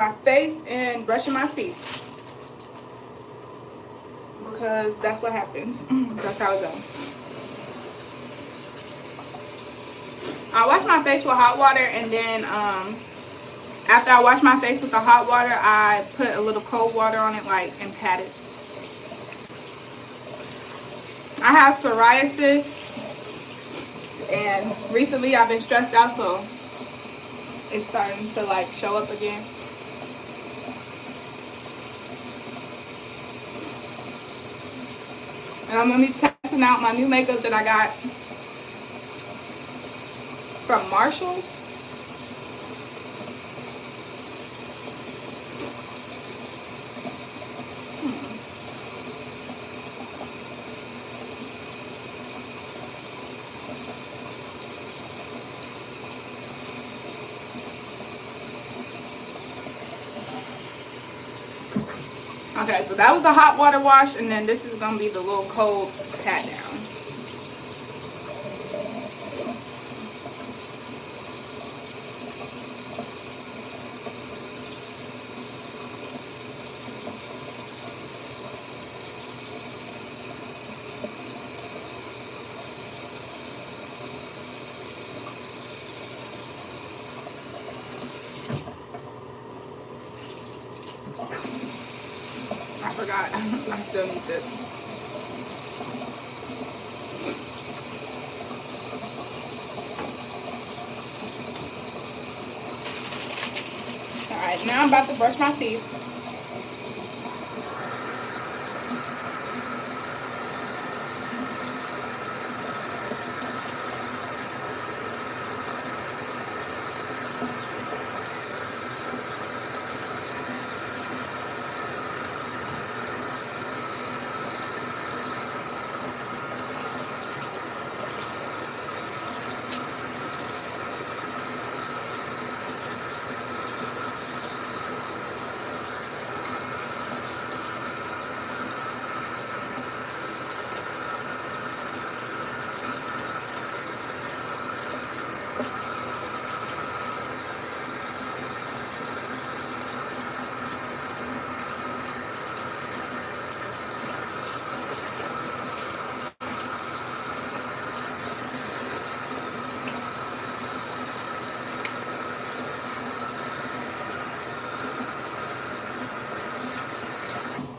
my face and brushing my teeth. Because that's what happens. That's how it goes. I wash my face with hot water, and then after I wash my face with the hot water, I put a little cold water on it, like, and pat it. I have psoriasis, and recently I've been stressed out, so it's starting to like show up again. And I'm gonna be testing out my new makeup that I got from Marshalls. Okay, so that was the hot water wash, and then this is gonna be the little cold pat down. I forgot. I still need this. Alright, now I'm about to brush my teeth.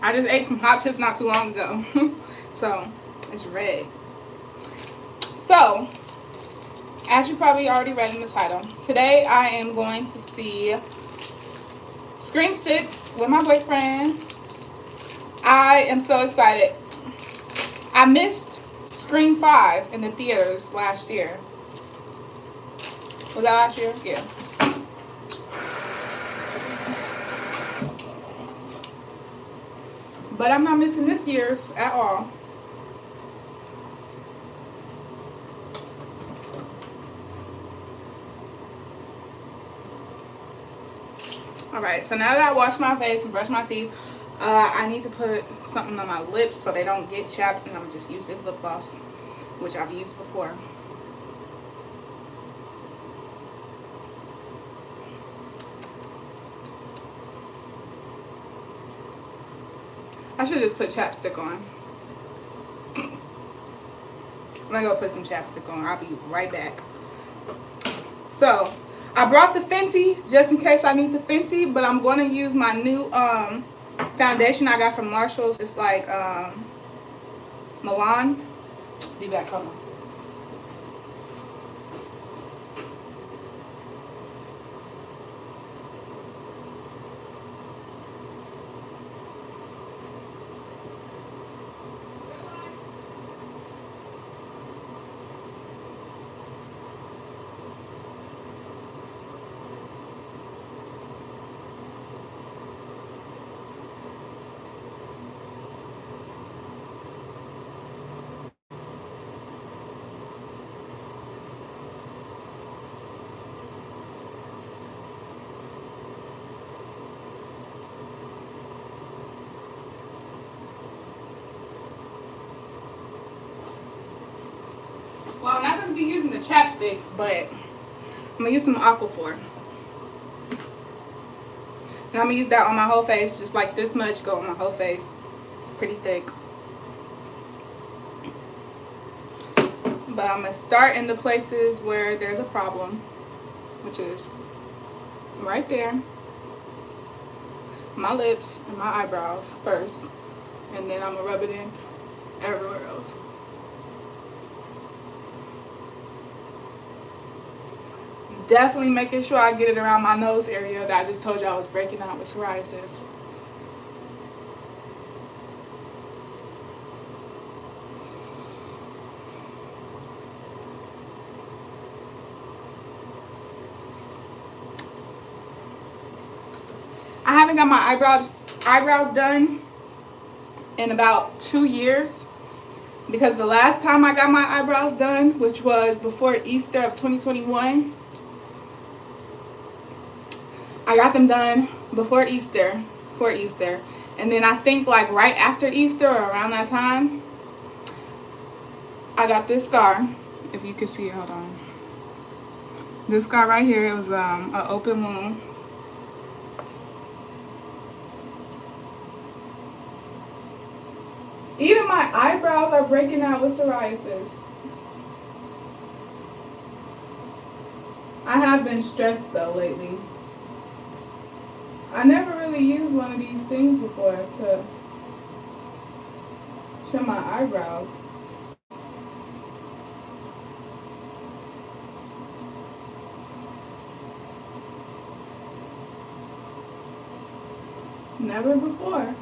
I just ate some hot chips not too long ago. So, it's red. So, as you probably already read in the title, today I am going to see Scream 6 with my boyfriend. I am so excited. I missed Scream 5 in the theaters last year. Was that last year? Yeah. But I'm not missing this year's at all. Alright, so now that I wash my face and brush my teeth, I need to put something on my lips so they don't get chapped, and I'm just use this lip gloss, which I've used before. I should just put chapstick on. I'm gonna go put some chapstick on. I'll be right back. So, I brought the Fenty just in case I need the Fenty, but I'm gonna use my new foundation I got from Marshalls. It's like Milan. Be back, hold on. Well, I'm not going to be using the chapsticks, but I'm going to use some Aquaphor. And I'm going to use that on my whole face. Just like this much go on my whole face. It's pretty thick. But I'm going to start in the places where there's a problem, which is right there, my lips and my eyebrows first. And then I'm going to rub it in everywhere else. Definitely making sure I get it around my nose area that I just told you I was breaking out with psoriasis. I haven't got my eyebrows done in about 2 years, because the last time I got my eyebrows done, which was before Easter of 2021, I got them done before Easter, and then I think like right after Easter or around that time, I got this scar. If you can see it, hold on. This scar right here, it was an open wound. Even my eyebrows are breaking out with psoriasis. I have been stressed though lately. I never really used one of these things before to trim my eyebrows. Never before.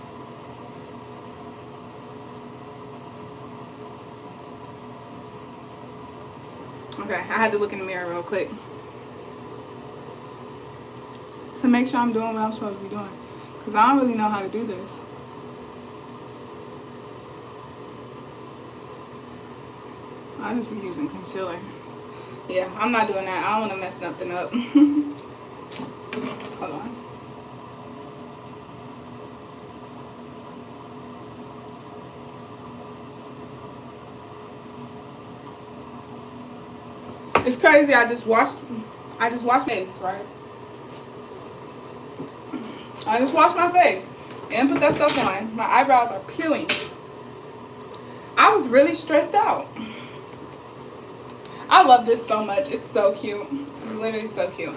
Okay, I had to look in the mirror real quick to make sure I'm doing what I'm supposed to be doing, because I don't really know how to do this. I just be using concealer. Yeah, I'm not doing that. I don't want to mess nothing up. Hold on. It's crazy. I just washed my face, right? I just washed my face and put that stuff on. My eyebrows are peeling. I was really stressed out. I love this so much. It's so cute. It's literally so cute.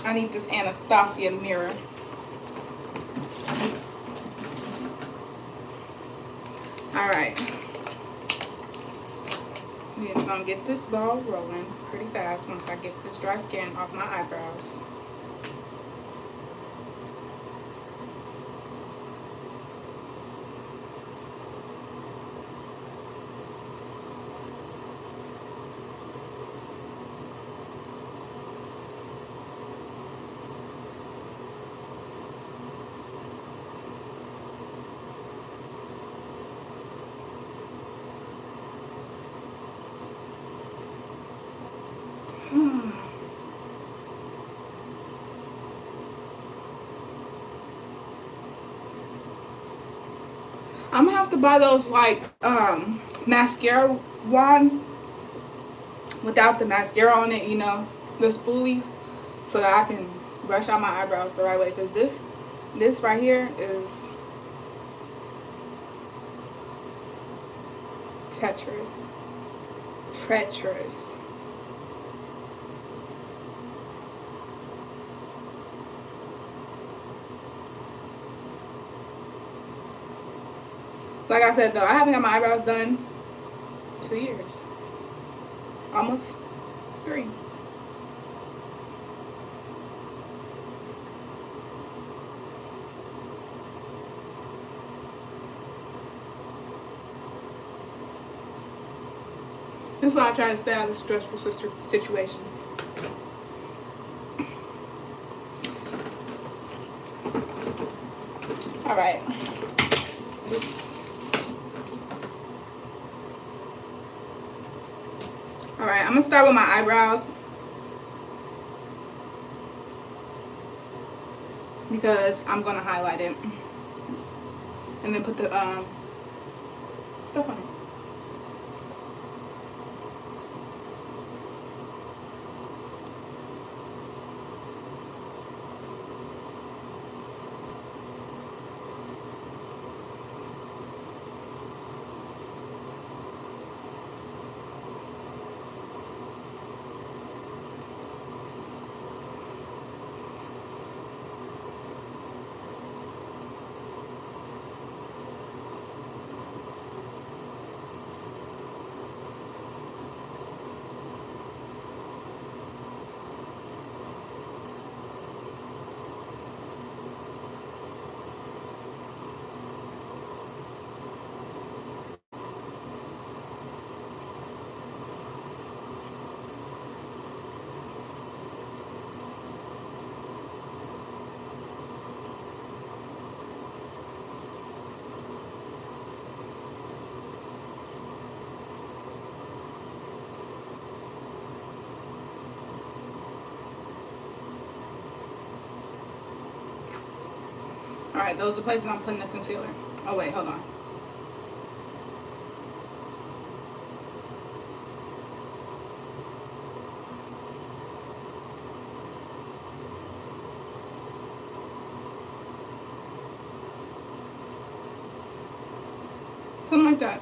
I need this Anastasia mirror. Alright. We're just gonna get this ball rolling pretty fast once I get this dry skin off my eyebrows. I'm gonna have to buy those like mascara wands without the mascara on it, you know, the spoolies, so that I can brush out my eyebrows the right way, because this right here is treacherous. Like I said though, I haven't got my eyebrows done 2 years. Almost 3. That's why I try to stay out of stressful situations. Alright. Alright, I'm going to start with my eyebrows, because I'm going to highlight it. And then put the stuff on it. Alright, those are the places I'm putting the concealer. Oh wait, hold on. Something like that.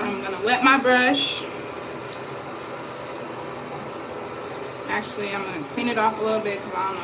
I'm gonna wet my brush. Actually, I'm gonna clean it off a little bit because I don't know.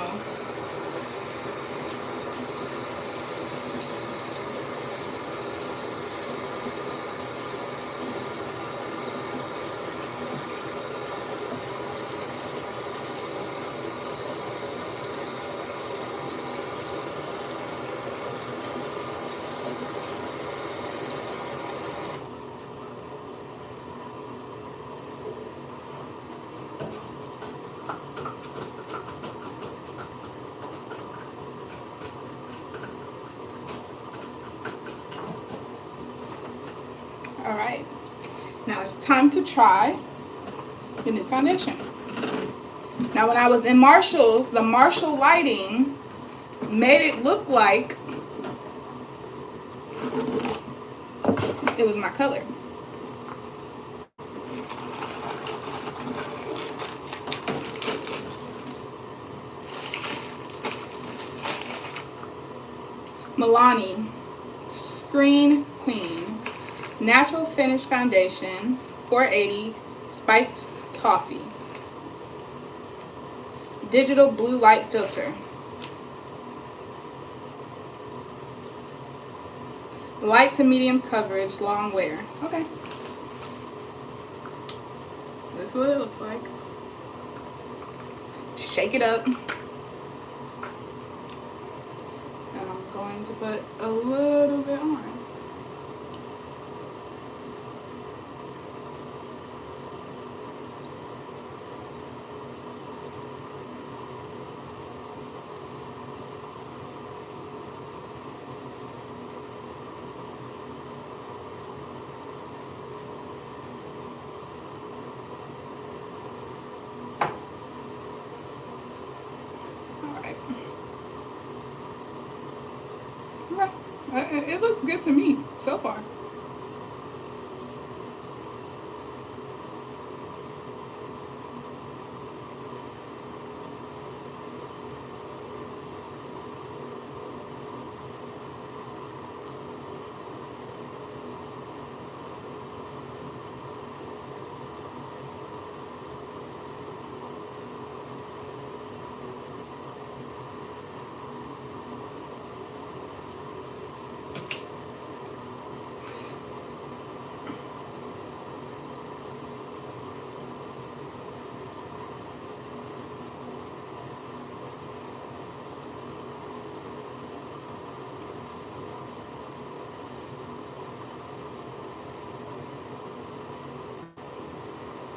Alright, now it's time to try the new foundation. Now when I was in Marshall's, the Marshall lighting made it look like it was my color. Milani Screen Queen Natural Finish Foundation 480 Spiced Toffee Digital Blue Light Filter. Light to medium coverage, long wear. Okay. So this is what it looks like. Shake it up. And I'm going to put a little bit on. It looks good to me so far.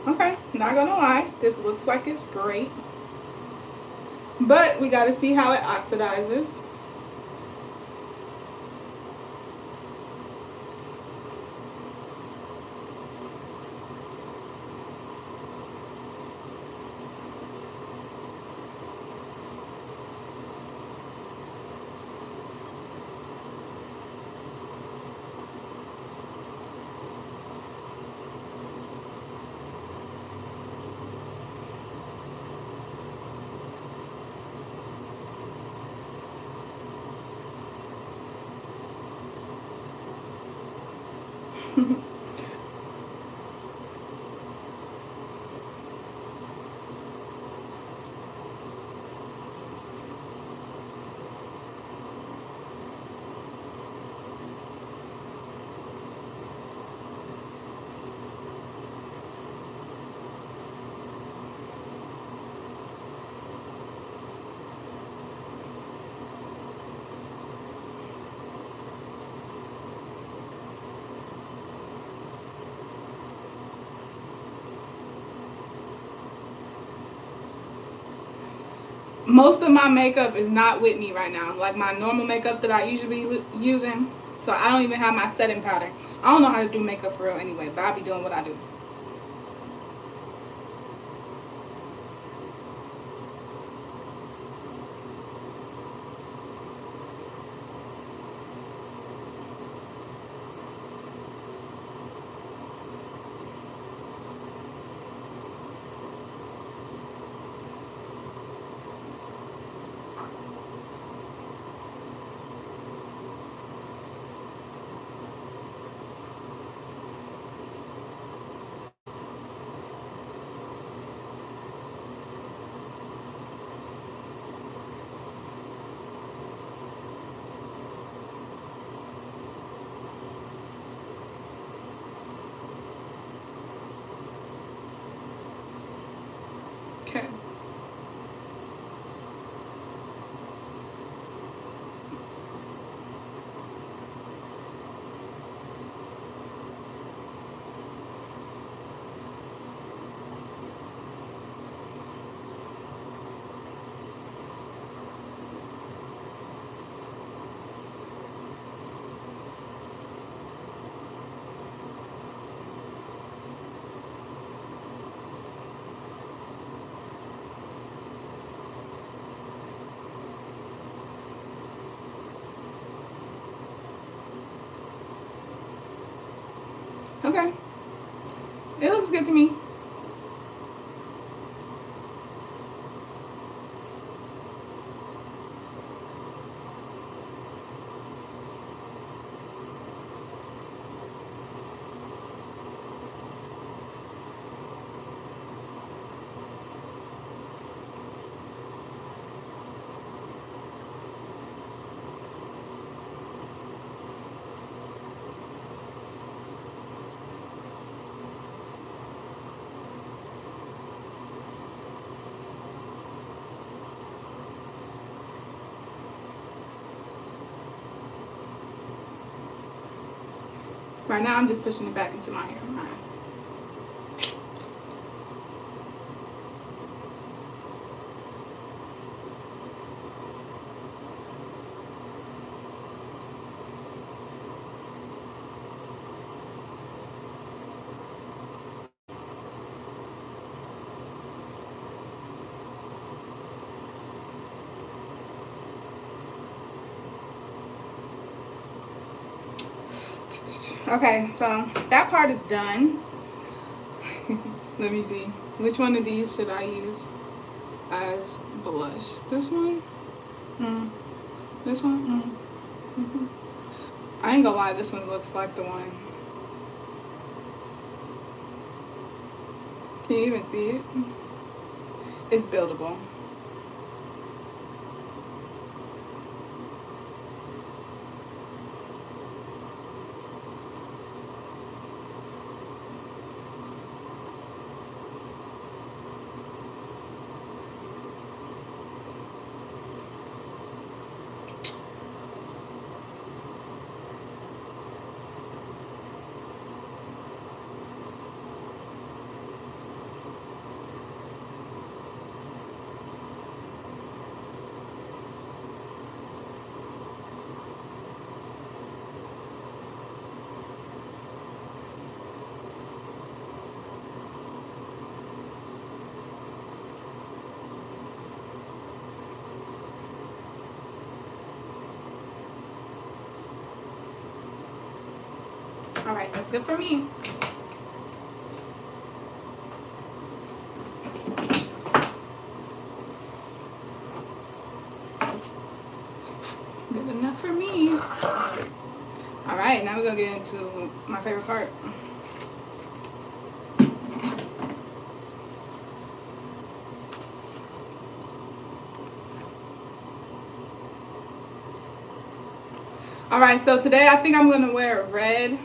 Okay, not gonna lie, this looks like it's great, but we gotta see how it oxidizes. Most of my makeup is not with me right now, like my normal makeup that I usually be using. So I don't even have my setting powder. I don't know how to do makeup for real anyway, but I'll be doing what I do. Okay. Okay. It looks good to me. Right now, I'm just pushing it back into my hair. Okay, so that part is done. Let me see. Which one of these should I use as blush? This one? This one? I ain't gonna lie, this one looks like the one. Can you even see it? It's buildable. All right, that's good for me. Good enough for me. All right, now we're gonna get into my favorite part. All right, so today I think I'm gonna wear red.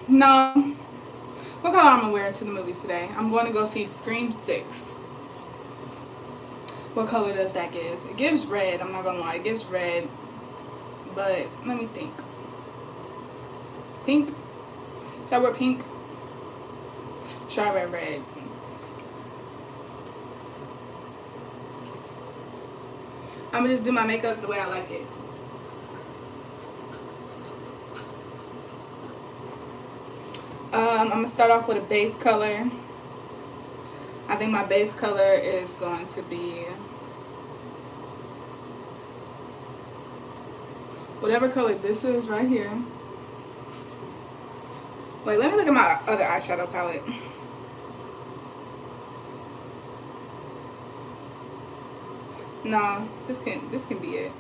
No. What color I'm gonna wear to the movies today? I'm going to go see Scream 6. What color does that give? It gives red. I'm not gonna lie, it gives red. But let me think. Pink? Should I wear pink? Should I wear red? I'm gonna just do my makeup the way I like it. I'm gonna start off with a base color. I think my base color is going to be whatever color this is right here. Wait, let me look at my other eyeshadow palette. No, this can be it.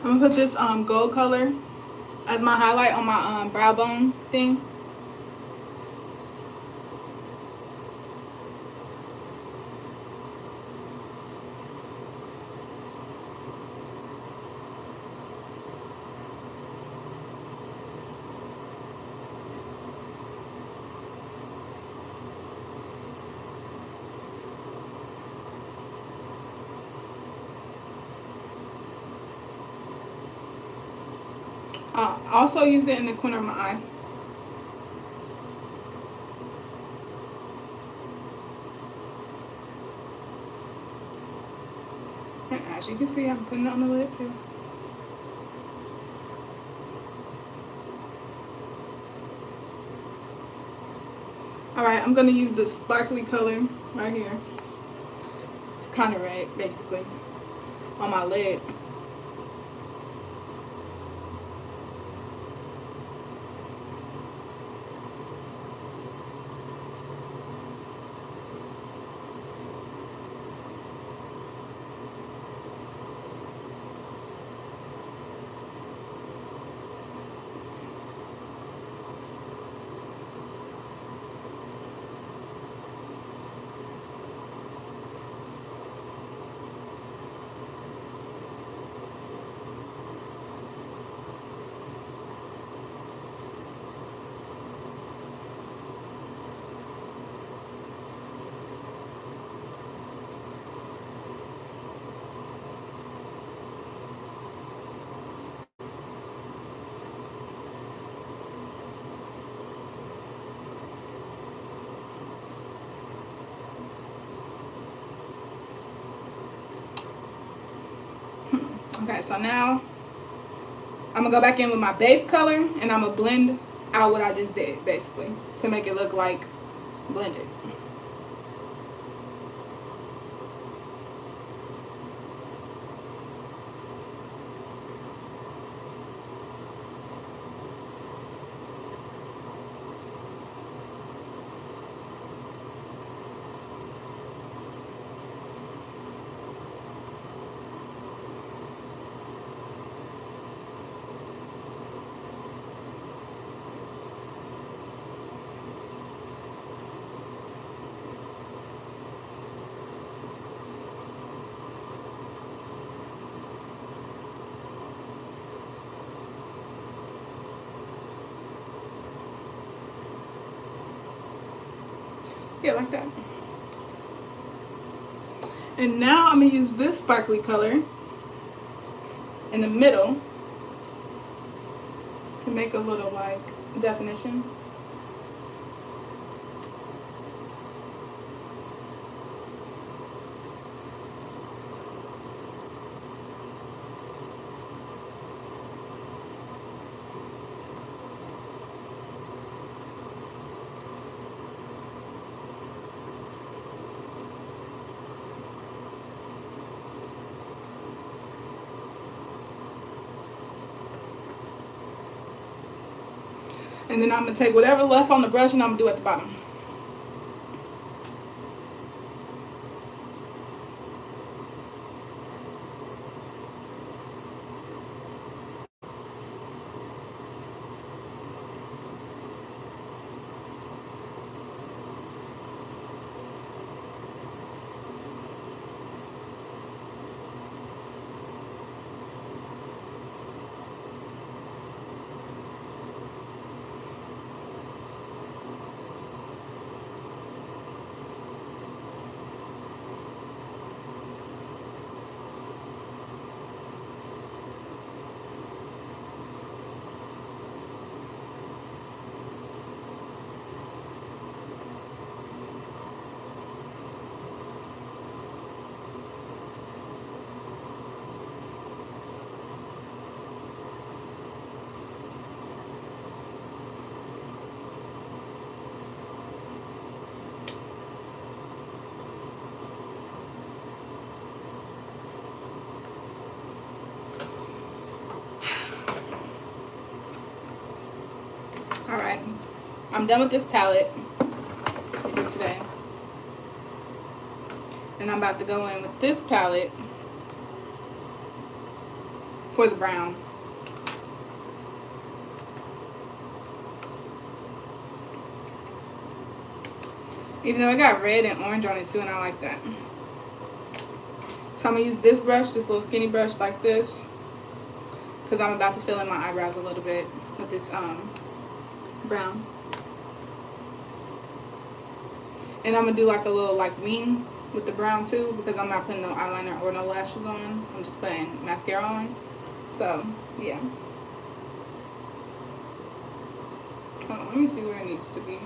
I'm gonna put this gold color as my highlight on my brow bone thing. I also used it in the corner of my eye. And as you can see, I'm putting it on the lid too. Alright, I'm going to use the sparkly color right here. It's kind of red, basically, on my lid. Okay, so now I'm gonna go back in with my base color and I'm gonna blend out what I just did, basically, to make it look like blended. Yeah, like that. And now I'm gonna use this sparkly color in the middle to make a little like definition. And then I'm going to take whatever left on the brush and I'm going to do at the bottom. Alright, I'm done with this palette for today. And I'm about to go in with this palette for the brown. Even though it got red and orange on it too, and I like that. So I'm going to use this brush, this little skinny brush like this. Because I'm about to fill in my eyebrows a little bit with this brown. And I'm going to do like a little like wing with the brown too. Because I'm not putting no eyeliner or no lashes on. I'm just putting mascara on. So, yeah. Hold on, let me see where it needs to be.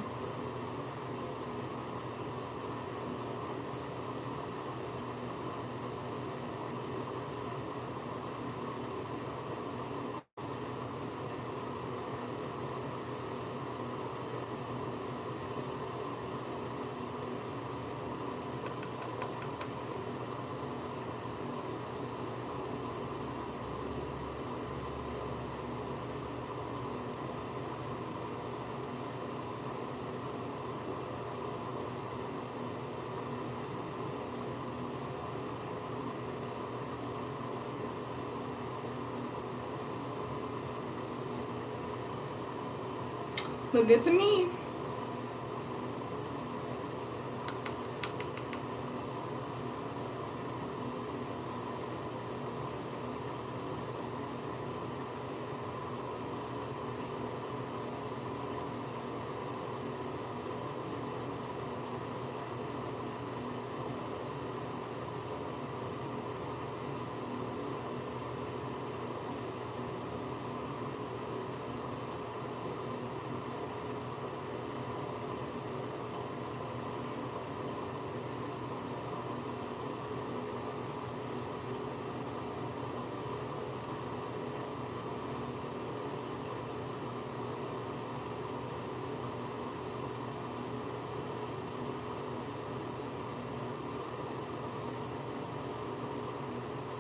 Look good to me.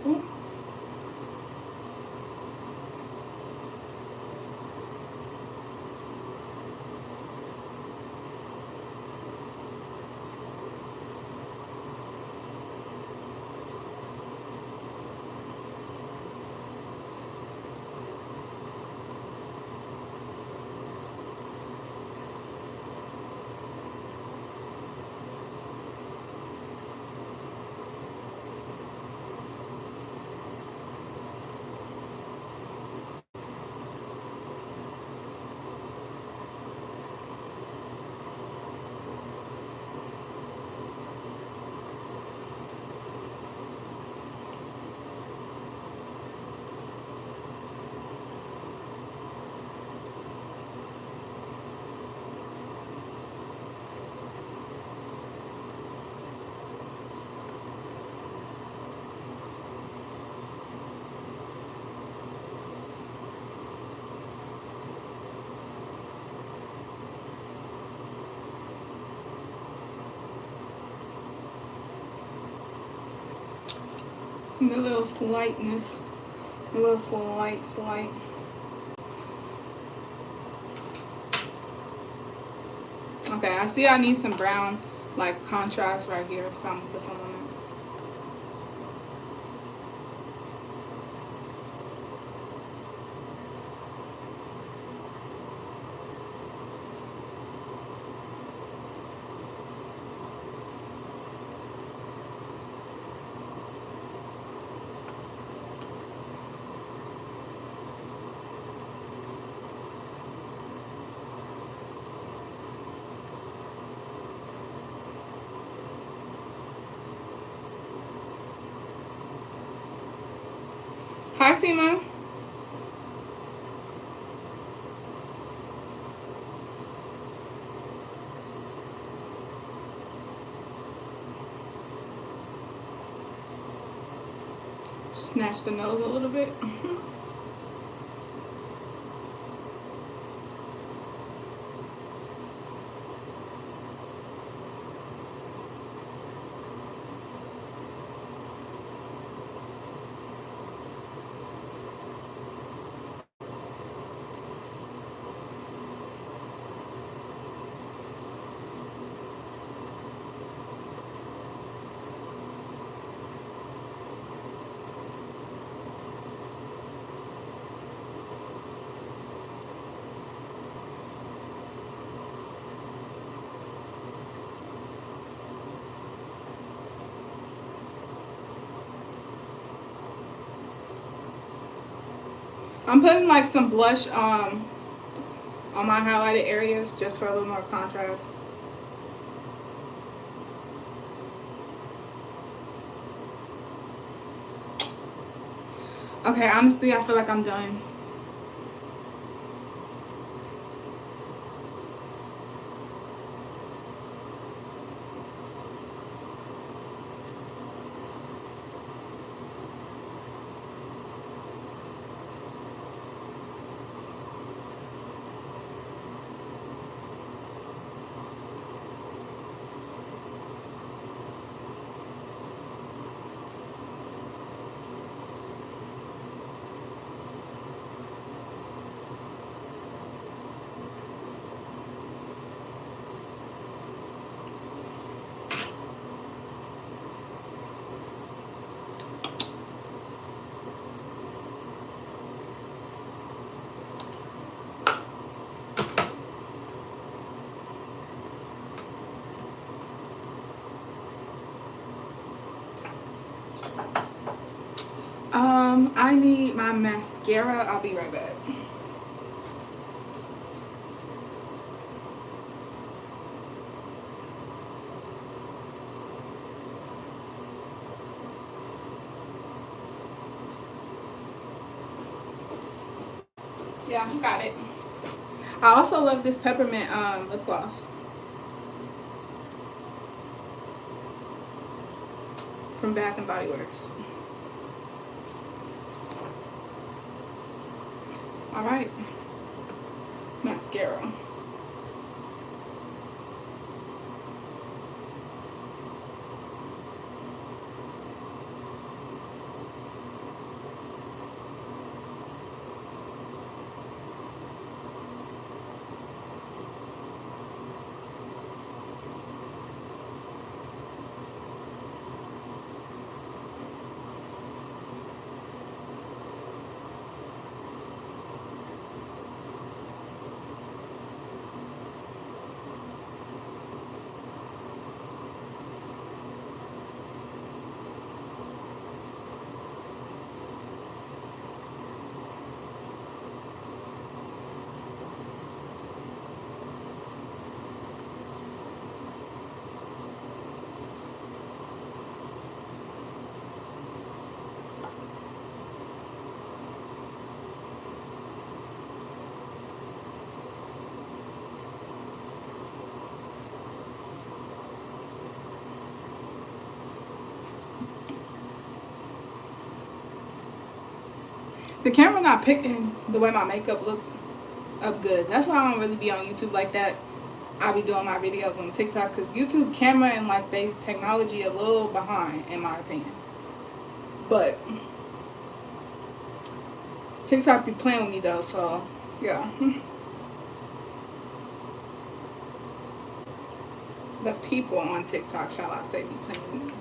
Ooh. And a little slightness. A little slight. Okay, I see I need some brown, like, contrast right here, so I'm gonna put some on there. Hi, Seema. Snatch the nose a little bit. I'm putting like some blush on my highlighted areas just for a little more contrast. Okay, honestly, I feel like I'm done. I need my mascara. I'll be right back. Yeah, got it. I also love this peppermint lip gloss from Bath and Body Works. All right, mascara. The camera not picking the way my makeup look up good. That's why I don't really be on YouTube like that. I be doing my videos on TikTok because YouTube camera and like they technology a little behind in my opinion. But TikTok be playing with me though, so yeah. The people on TikTok, shall I say, be playing with me.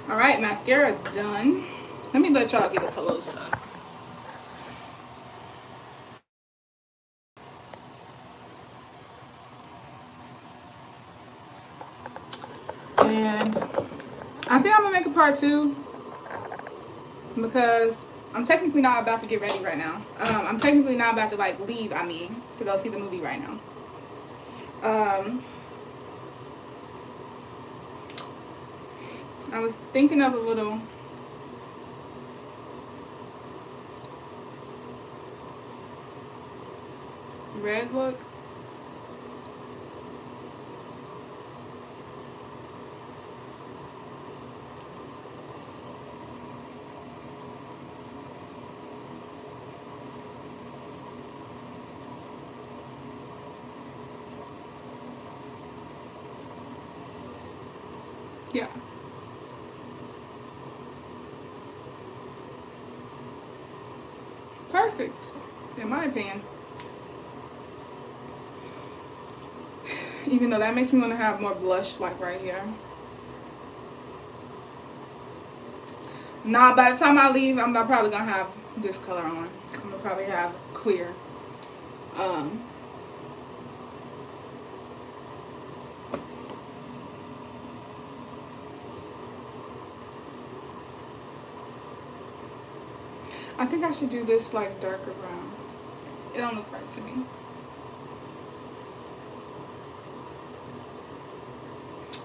All right, mascara is done. Let me let y'all get a close up. And I think I'm gonna make a part 2 because I'm technically not about to get ready right now. I'm technically not about to like leave, to go see the movie right now. I was thinking of a little red look. Yeah. Perfect, in my opinion. Even though that makes me want to have more blush like right here. Nah, by the time I leave, I'm not probably gonna have this color on. I'm gonna probably have clear. I think I should do this like darker brown. It don't look right to me.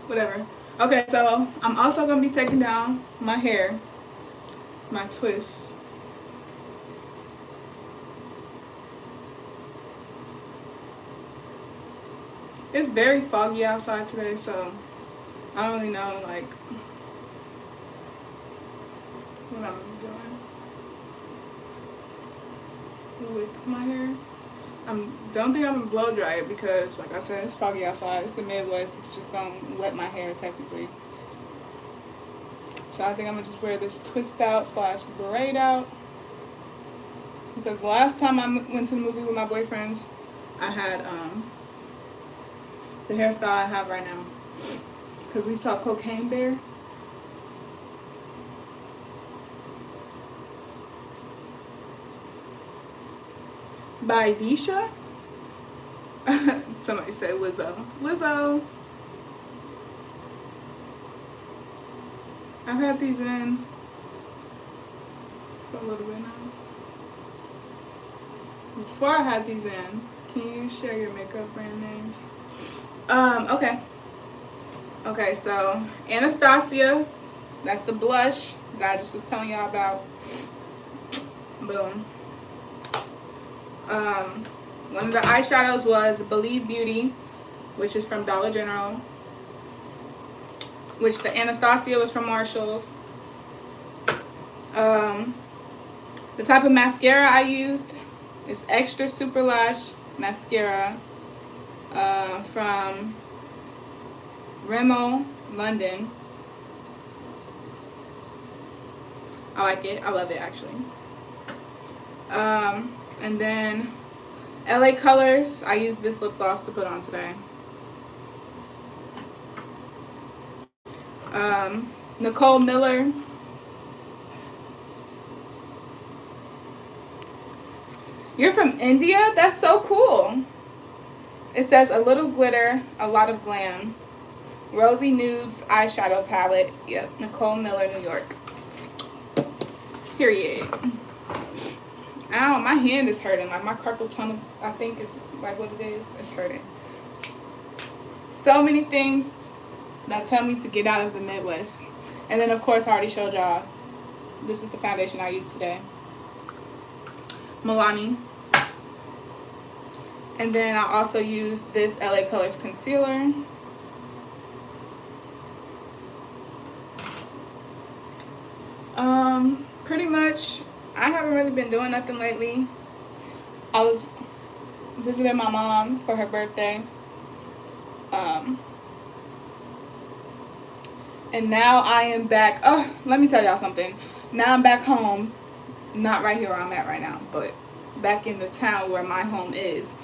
Whatever. Okay, so I'm also gonna be taking down my hair, my twists. It's very foggy outside today, so I don't really know like what I'm doing with my hair. Don't think I'm gonna blow dry it because, like I said, it's foggy outside. It's the Midwest. It's just gonna wet my hair technically. So I think I'm gonna just wear this twist out / braid out because the last time I went to the movie with my boyfriends, I had the hairstyle I have right now because we saw Cocaine Bear. by Disha. Somebody said Lizzo. Lizzo. I've had these in for a little bit now. Before I had these in, can you share your makeup brand names? Okay. Okay, so Anastasia, that's the blush that I just was telling y'all about. Boom. One of the eyeshadows was Believe Beauty, which is from Dollar General, which the Anastasia was from Marshall's. The type of mascara I used is Extra Super Lash Mascara from Rimmel, London. I like it. I love it, actually. And then LA Colors. I used this lip gloss to put on today. Nicole Miller. You're from India? That's so cool. It says a little glitter, a lot of glam. Rosy Nudes eyeshadow palette. Yep, Nicole Miller, New York. Period. Ow, my hand is hurting. Like my carpal tunnel, I think is like what it is. It's hurting. So many things that tell me to get out of the Midwest. And then of course I already showed y'all. This is the foundation I used today. Milani. And then I also used this LA Colors concealer. Pretty much, I haven't really been doing nothing lately. I was visiting my mom for her birthday. And now I am back. Oh, let me tell y'all something. Now I'm back home. Not right here where I'm at right now, but back in the town where my home is.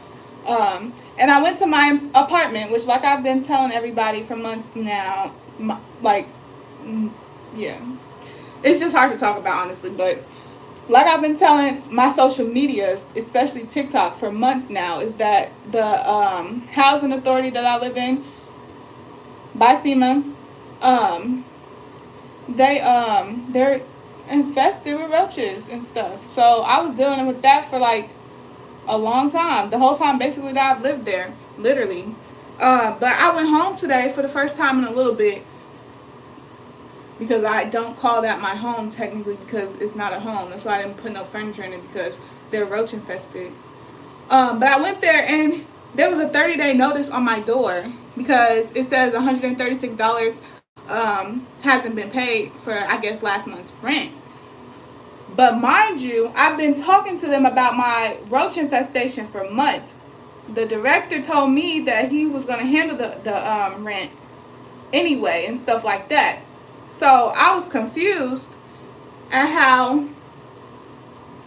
And I went to my apartment, which like I've been telling everybody for months now, yeah. It's just hard to talk about, honestly, but like I've been telling my social medias, especially TikTok, for months now, is that the housing authority that I live in, by SEMA, they're infested with roaches and stuff. So I was dealing with that for like a long time, the whole time basically that I've lived there, literally. But I went home today for the first time in a little bit, because I don't call that my home technically, because it's not a home. That's why I didn't put no furniture in it, because they're roach infested. But I went there and there was a 30-day notice on my door, because it says $136 hasn't been paid for, I guess, last month's rent. But mind you, I've been talking to them about my roach infestation for months. The director told me that he was going to handle the rent anyway and stuff like that. So I was confused at how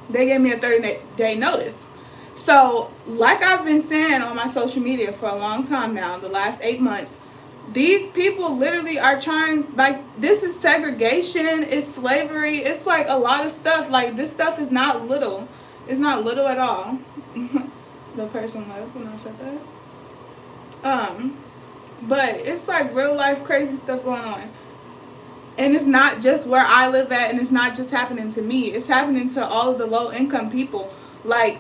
they gave me a 30-day notice. So like I've been saying on my social media for a long time now, the last 8 months, these people literally are trying, like, this is segregation, it's slavery, it's like a lot of stuff. Like, this stuff is not little. It's not little at all. The person left when I said that. But it's like real life crazy stuff going on. And it's not just where I live at, and it's not just happening to me. It's happening to all of the low-income people. Like,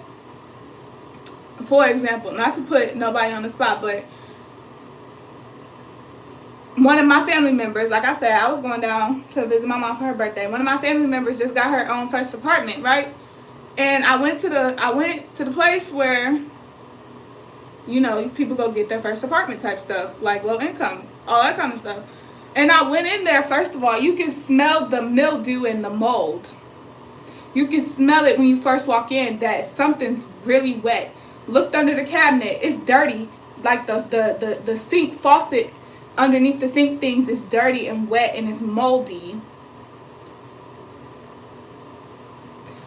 for example, not to put nobody on the spot, but one of my family members, like I said, I was going down to visit my mom for her birthday. One of my family members just got her own first apartment, right? And I went to the place where, you know, people go get their first apartment type stuff, like low income, all that kind of stuff. And I went in there, first of all, you can smell the mildew and the mold. You can smell it when you first walk in, that something's really wet. Looked under the cabinet, it's dirty. Like the sink faucet underneath the sink things is dirty and wet and it's moldy.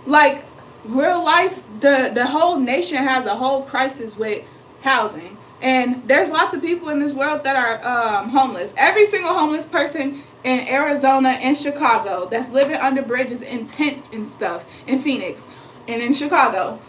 Like, real life, the whole nation has a whole crisis with housing. And there's lots of people in this world that are homeless. Every single homeless person in Arizona and Chicago that's living under bridges in tents and stuff, in Phoenix and in Chicago,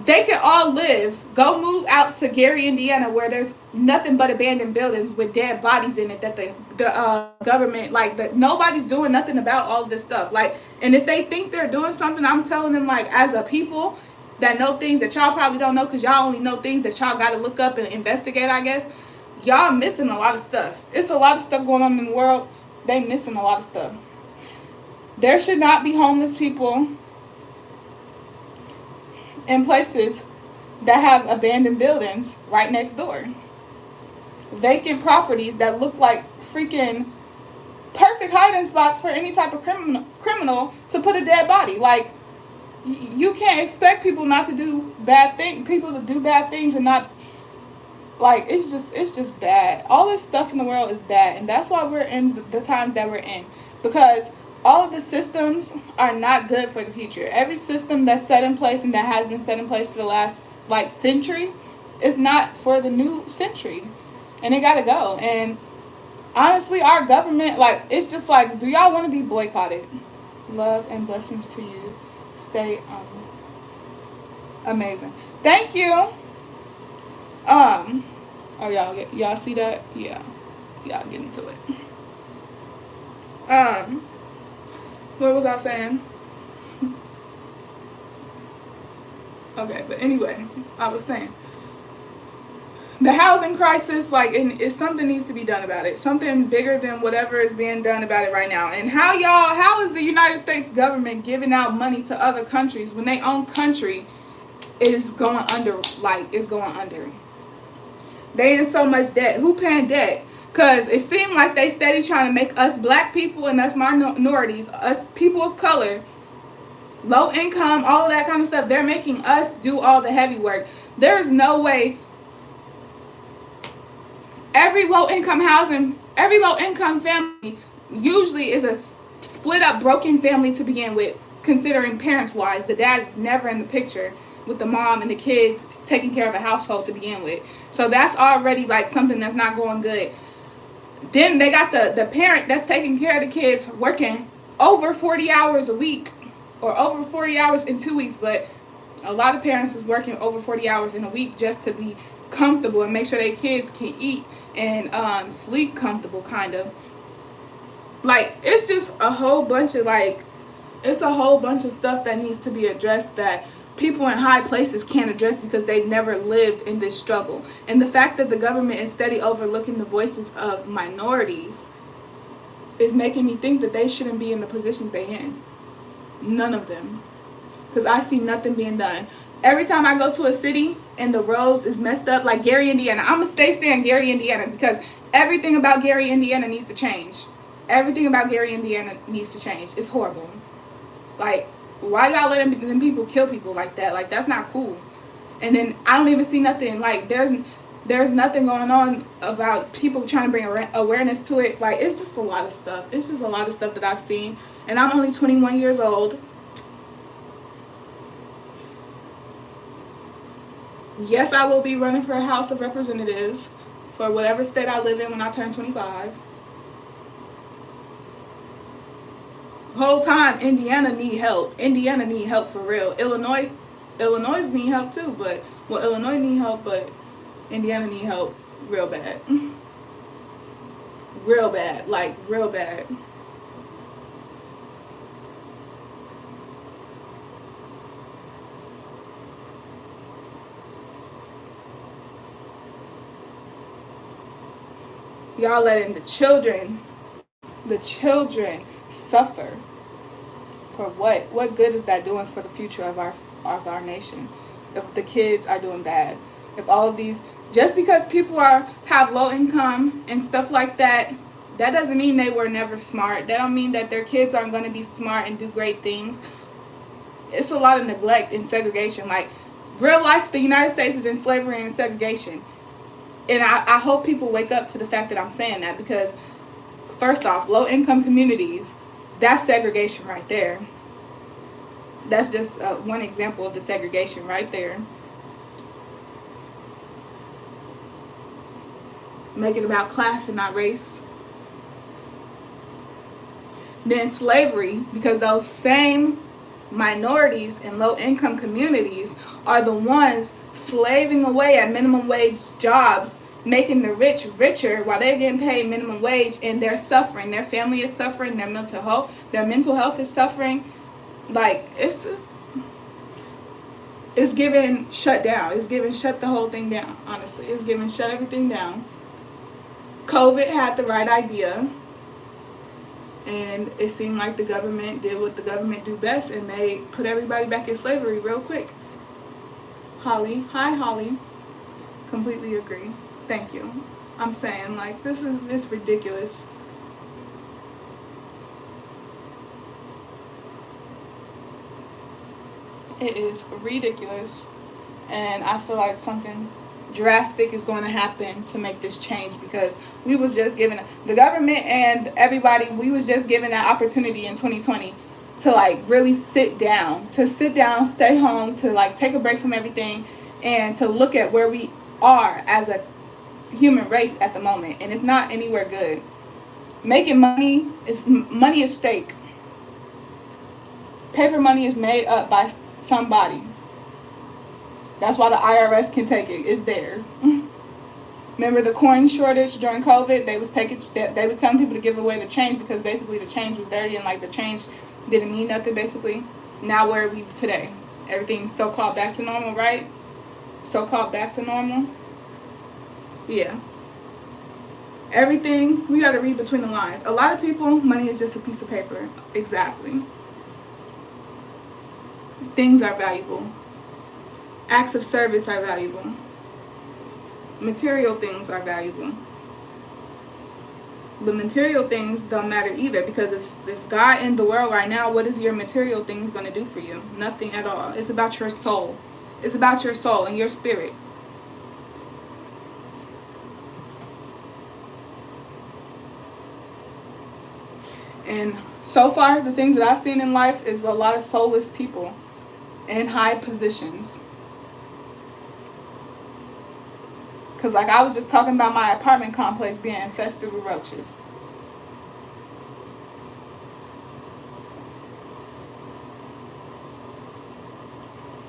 they can all live. Go move out to Gary, Indiana, where there's nothing but abandoned buildings with dead bodies in it that the government, like, nobody's doing nothing about all this stuff. Like, and if they think they're doing something, I'm telling them, like, as a people that know things that y'all probably don't know, because y'all only know things that y'all got to look up and investigate, I guess, y'all missing a lot of stuff. It's a lot of stuff going on in the world. They missing a lot of stuff. There should not be homeless people in places that have abandoned buildings right next door. Vacant properties that look like freaking perfect hiding spots for any type of criminal to put a dead body. Like, you can't expect people not to do bad things, people to do bad things and not, like, it's just bad. All this stuff in the world is bad, and that's why we're in the times that we're in, because all of the systems are not good for the future. Every system that's set in place and that has been set in place for the last, like, century is not for the new century, and it gotta go. And honestly, our government, like, it's just like, do y'all want to be boycotted? Love and blessings to you. Stay amazing. Thank you. Oh, y'all see that? Yeah, y'all get into it. What was I saying? Okay, but anyway, I was saying the housing crisis, like, it's something needs to be done about it. Something bigger than whatever is being done about it right now. And how is the United States government giving out money to other countries when their own country is going under, like, is going under? They in so much debt. Who paying debt? Because it seemed like they steady trying to make us black people and us minorities, us people of color, low income, all of that kind of stuff, they're making us do all the heavy work. There's no way. Every low income family usually is a split up, broken family to begin with, considering parents wise. The dad's never in the picture with the mom and the kids taking care of a household to begin with. So that's already, like, something that's not going good. Then they got the parent that's taking care of the kids working over 40 hours a week, or over 40 hours in 2 weeks. But a lot of parents is working over 40 hours in a week just to be comfortable and make sure their kids can eat and sleep comfortable, kind of. Like, it's just a whole bunch of, like, it's a whole bunch of stuff that needs to be addressed that people in high places can't address because they've never lived in this struggle. And the fact that the government is steady overlooking the voices of minorities is making me think that they shouldn't be in the positions they're in. None of them. Because I see nothing being done. Every time I go to a city and the roads is messed up, like Gary, Indiana, I'm going to stay saying Gary, Indiana, because everything about Gary, Indiana needs to change. Everything about Gary, Indiana needs to change. It's horrible. Like, why y'all letting them people kill people like that? Like, that's not cool. And then I don't even see nothing. Like, there's nothing going on about people trying to bring awareness to it. Like, it's just a lot of stuff. It's just a lot of stuff that I've seen. And I'm only 21 years old. Yes, I will be running for a House of Representatives for whatever state I live in when I turn 25. Whole time, Indiana need help. Indiana need help for real. Illinois need help too, but, well, Illinois need help, but Indiana need help real bad. Real bad, like, real bad. Y'all letting the children suffer. For what? What good is that doing for the future of our nation? If the kids are doing bad, if all of these, just because people have low income and stuff like that, that doesn't mean they were never smart. That don't mean that their kids aren't going to be smart and do great things. It's a lot of neglect and segregation. Like, real life, the United States is in slavery and segregation. And I hope people wake up to the fact that I'm saying that, because first off, low income communities, that's segregation right there. That's just one example of the segregation right there. Make it about class and not race. Then slavery, because those same minorities and low-income communities are the ones slaving away at minimum wage jobs, making the rich richer while they're getting paid minimum wage, and they're suffering. Their family is suffering. Their mental health is suffering. Like, it's giving shut down. It's giving shut the whole thing down. Honestly, it's giving shut everything down. COVID had the right idea, and it seemed like the government did what the government do best, and they put everybody back in slavery real quick. Holly, hi Holly. Completely agree. Thank you. I'm saying, like, it's ridiculous. It is ridiculous, and I feel like something drastic is going to happen to make this change, because we was just given, the government and everybody, we was just given that opportunity in 2020 to like really sit down, stay home, to like take a break from everything, and to look at where we are as a human race at the moment, and it's not anywhere good. Making money is fake. Paper money is made up by somebody. That's why the IRS can take it. It's theirs. Remember the coin shortage during COVID? They was telling people to give away the change, because basically the change was dirty, and like the change didn't mean nothing basically. Now where are we today? Everything's so-called back to normal, right? So-called back to normal. Yeah. Everything, we got to read between the lines. A lot of people, money is just a piece of paper. Exactly. Things are valuable. Acts of service are valuable. Material things are valuable. But material things don't matter either, because if God in the world right now, what is your material things going to do for you? Nothing at all. It's about your soul. It's about your soul and your spirit. And so far, the things that I've seen in life is a lot of soulless people in high positions. Because like I was just talking about my apartment complex being infested with roaches.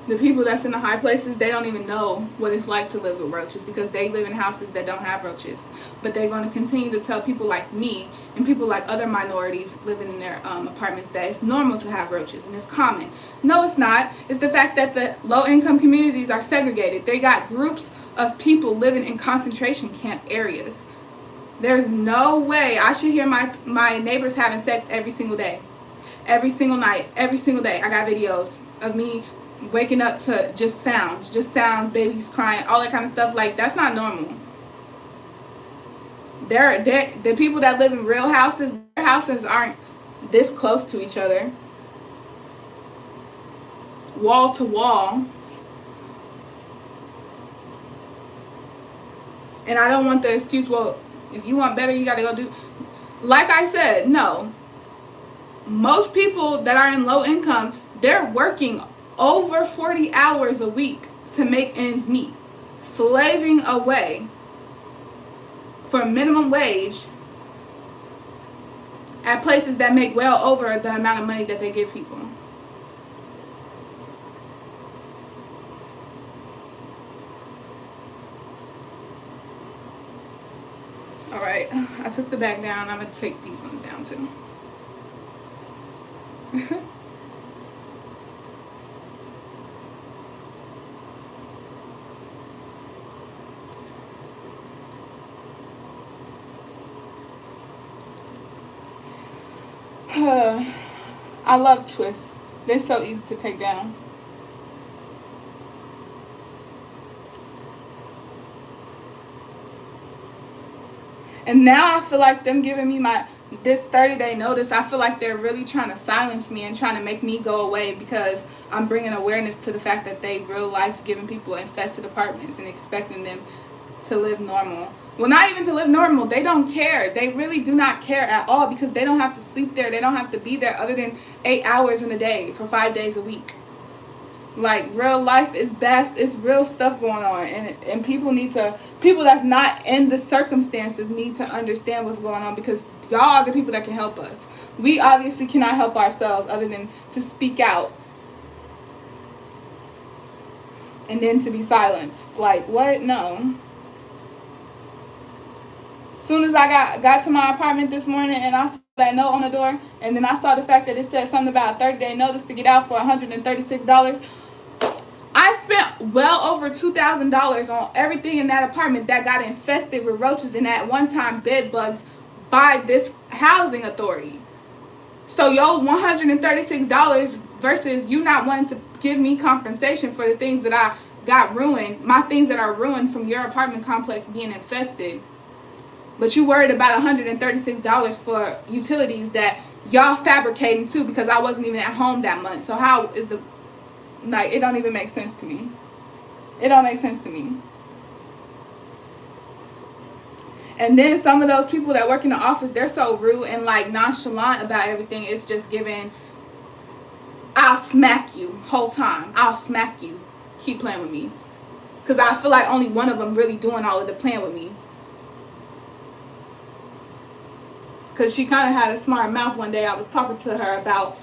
The people that's in the high places, they don't even know what it's like to live with roaches, because they live in houses that don't have roaches. But they're going to continue to tell people like me and people like other minorities living in their apartments that it's normal to have roaches and it's common. No, it's not. It's the fact that the low-income communities are segregated. They got groups of people living in concentration camp areas. There's no way I should hear my neighbors having sex every single day. Every single night. Every single day. I got videos of me waking up to just sounds, babies crying, all that kind of stuff. Like, that's not normal. The people that live in real houses, their houses aren't this close to each other, wall to wall. And I don't want the excuse, well, if you want better, you gotta go do. Like I said, no. Most people that are in low income, they're working over 40 hours a week to make ends meet, slaving away for minimum wage at places that make well over the amount of money that they give people. All right, I took the bag down. I'm gonna take these ones down too. I love twists. They're so easy to take down. And now I feel like them giving me this 30-day notice, I feel like they're really trying to silence me and trying to make me go away, because I'm bringing awareness to the fact that they real life giving people infested apartments and expecting them to live normal. Well, not even to live normal. They don't care. They really do not care at all, because they don't have to sleep there. They don't have to be there other than 8 hours in a day for 5 days a week. Like, real life is best. It's real stuff going on. And people that's not in the circumstances need to understand what's going on, because y'all are the people that can help us. We obviously cannot help ourselves other than to speak out and then to be silenced. Like, what? No. Soon as I got to my apartment this morning and I saw that note on the door, and then I saw the fact that it said something about a 30-day notice to get out for $136, I spent well over $2,000 on everything in that apartment that got infested with roaches and at one time bed bugs by this housing authority. So yo, $136 versus you not wanting to give me compensation for the things that I got ruined, my things that are ruined from your apartment complex being infested. But you worried about $136 for utilities that y'all fabricating too, because I wasn't even at home that month. So how is the, like, it don't even make sense to me. It don't make sense to me. And then some of those people that work in the office, they're so rude and like nonchalant about everything. It's just giving, I'll smack you whole time. I'll smack you. Keep playing with me. Because I feel like only one of them really doing all of the playing with me. Because she kind of had a smart mouth one day. I was talking to her about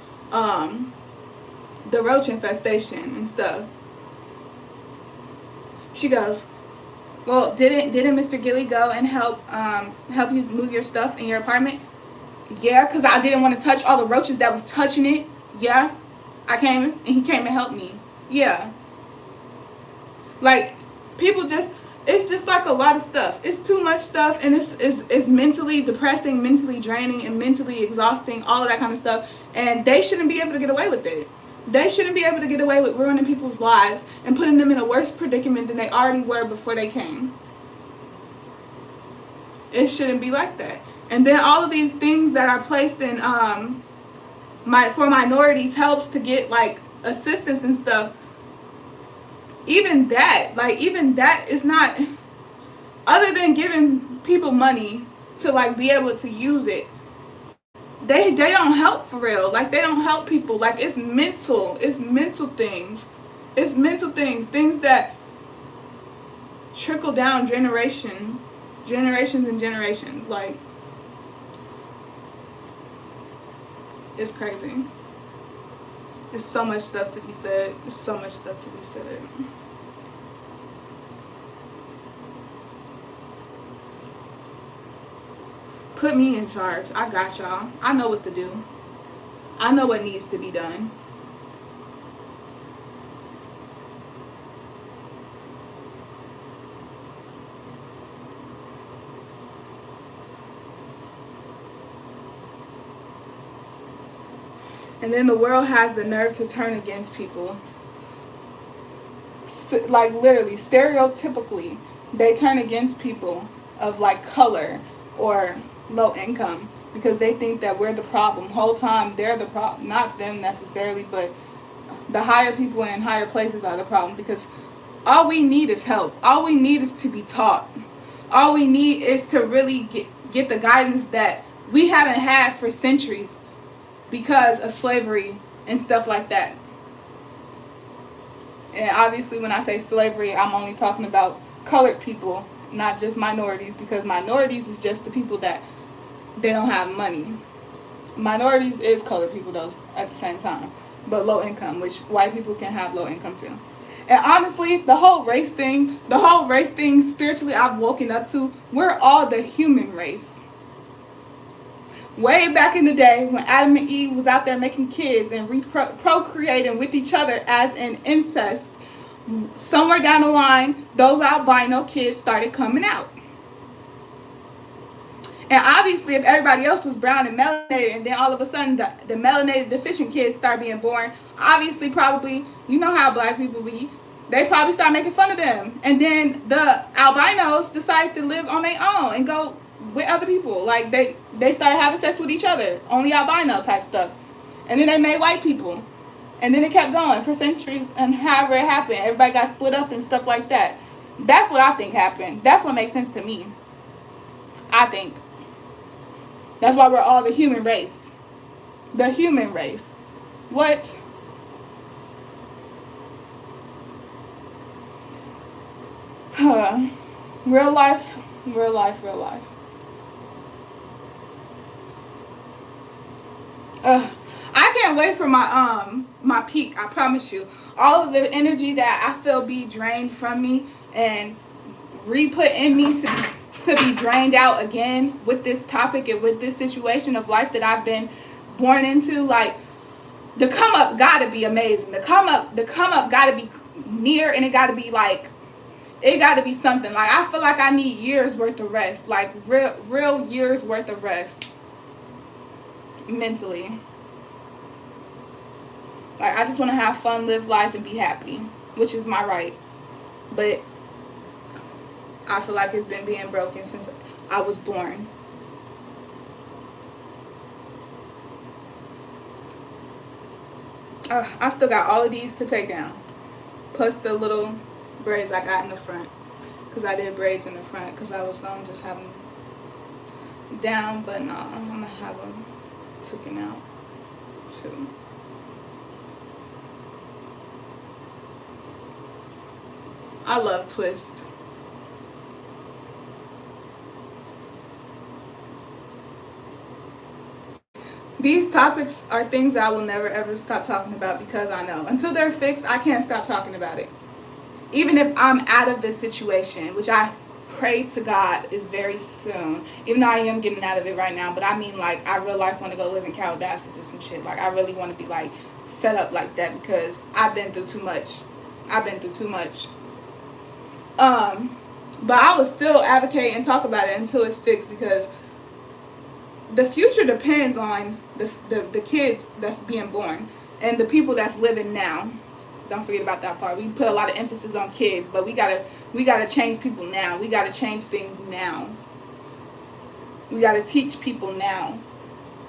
the roach infestation and stuff. She goes, well, didn't Mr. Gilly go and help you move your stuff in your apartment? Yeah, because I didn't want to touch all the roaches that was touching it. Yeah, I came and he came and helped me. Yeah. Like, people just, it's just like a lot of stuff. It's too much stuff, and it's mentally depressing, mentally draining, and mentally exhausting, all of that kind of stuff. And they shouldn't be able to get away with it. They shouldn't be able to get away with ruining people's lives and putting them in a worse predicament than they already were before they came. It shouldn't be like that. And then all of these things that are placed in for minorities helps to get like assistance and stuff. Even that is not, other than giving people money to like be able to use it, they don't help for real. Like, they don't help people. Like, it's mental things. It's mental things that trickle down generations and generations. Like, it's crazy. There's so much stuff to be said. There's so much stuff to be said. Put me in charge. I got y'all. I know what to do. I know what needs to be done. And then the world has the nerve to turn against people. Like, literally, stereotypically, they turn against people of like color or low income because they think that we're the problem. Whole time they're the problem. Not them necessarily, but the higher people in higher places are the problem, because all we need is help. All we need is to be taught. All we need is to really get the guidance that we haven't had for centuries because of slavery and stuff like that. And obviously when I say slavery, I'm only talking about colored people, not just minorities, because minorities is just the people that they don't have money. Minorities is colored people though at the same time, but low income, which white people can have low income too. And honestly, the whole race thing spiritually I've woken up to, we're all the human race. Way back in the day when Adam and Eve was out there making kids and procreating with each other as an incest, somewhere down the line, those albino kids started coming out. And obviously, if everybody else was brown and melanated, and then all of a sudden the melanated deficient kids start being born, obviously, probably, you know how black people be, they probably start making fun of them. And then the albinos decide to live on their own and go with other people. Like, they started having sex with each other, only albino type stuff. And then they made white people. And then it kept going for centuries, and however it happened, everybody got split up and stuff like that. That's what I think happened. That's what makes sense to me. I think. That's why we're all the human race. The human race. What? Real life. I can't wait for my my peak. I promise you. All of the energy that I feel be drained from me and re-put in me to be drained out again with this topic and with this situation of life that I've been born into. Like, the come up gotta be amazing. The come up gotta be near, and it gotta be like, it gotta be something. Like, I feel like I need years worth of rest. Like, real years worth of rest. Mentally. Like, I just want to have fun, live life, and be happy, which is my right. But I feel like it's been being broken since I was born. I still got all of these to take down, plus the little braids I got in the front, because I did braids in the front because I was going to just have them down, but no, I'm going to have them taken out too. I love twist. These topics are things that I will never ever stop talking about, because I know until they're fixed, I can't stop talking about it. Even if I'm out of this situation, which I pray to God is very soon, even though I am getting out of it right now, but I mean, like, I real life want to go live in Calabasas or some shit. Like, I really want to be like set up like that, because I've been through too much. But I will still advocate and talk about it until it's fixed, because the future depends on the kids that's being born and the people that's living now. Don't forget about that part. We put a lot of emphasis on kids, but we gotta change people now. We gotta change things now. We gotta teach people now,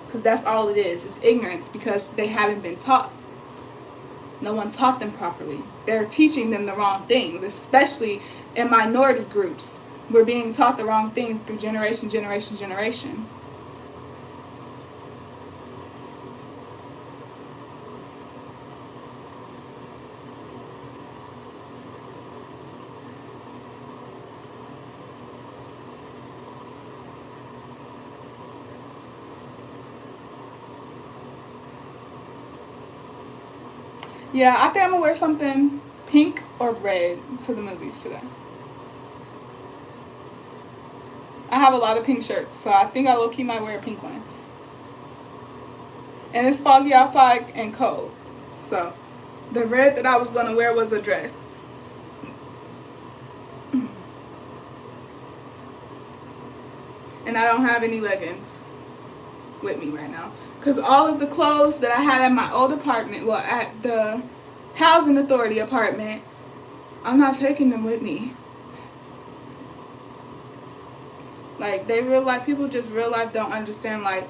because that's all it is. It's ignorance, because they haven't been taught. No one taught them properly. They're teaching them the wrong things, especially in minority groups. We're being taught the wrong things through generation. Yeah, I think I'm gonna wear something pink or red to the movies today. I have a lot of pink shirts, so I think I low-key might wear a pink one. And it's foggy outside and cold, so the red that I was gonna wear was a dress. And I don't have any leggings with me right now, because all of the clothes that I had at my old apartment, well, at the housing authority apartment, I'm not taking them with me. Like, people just real life don't understand, like,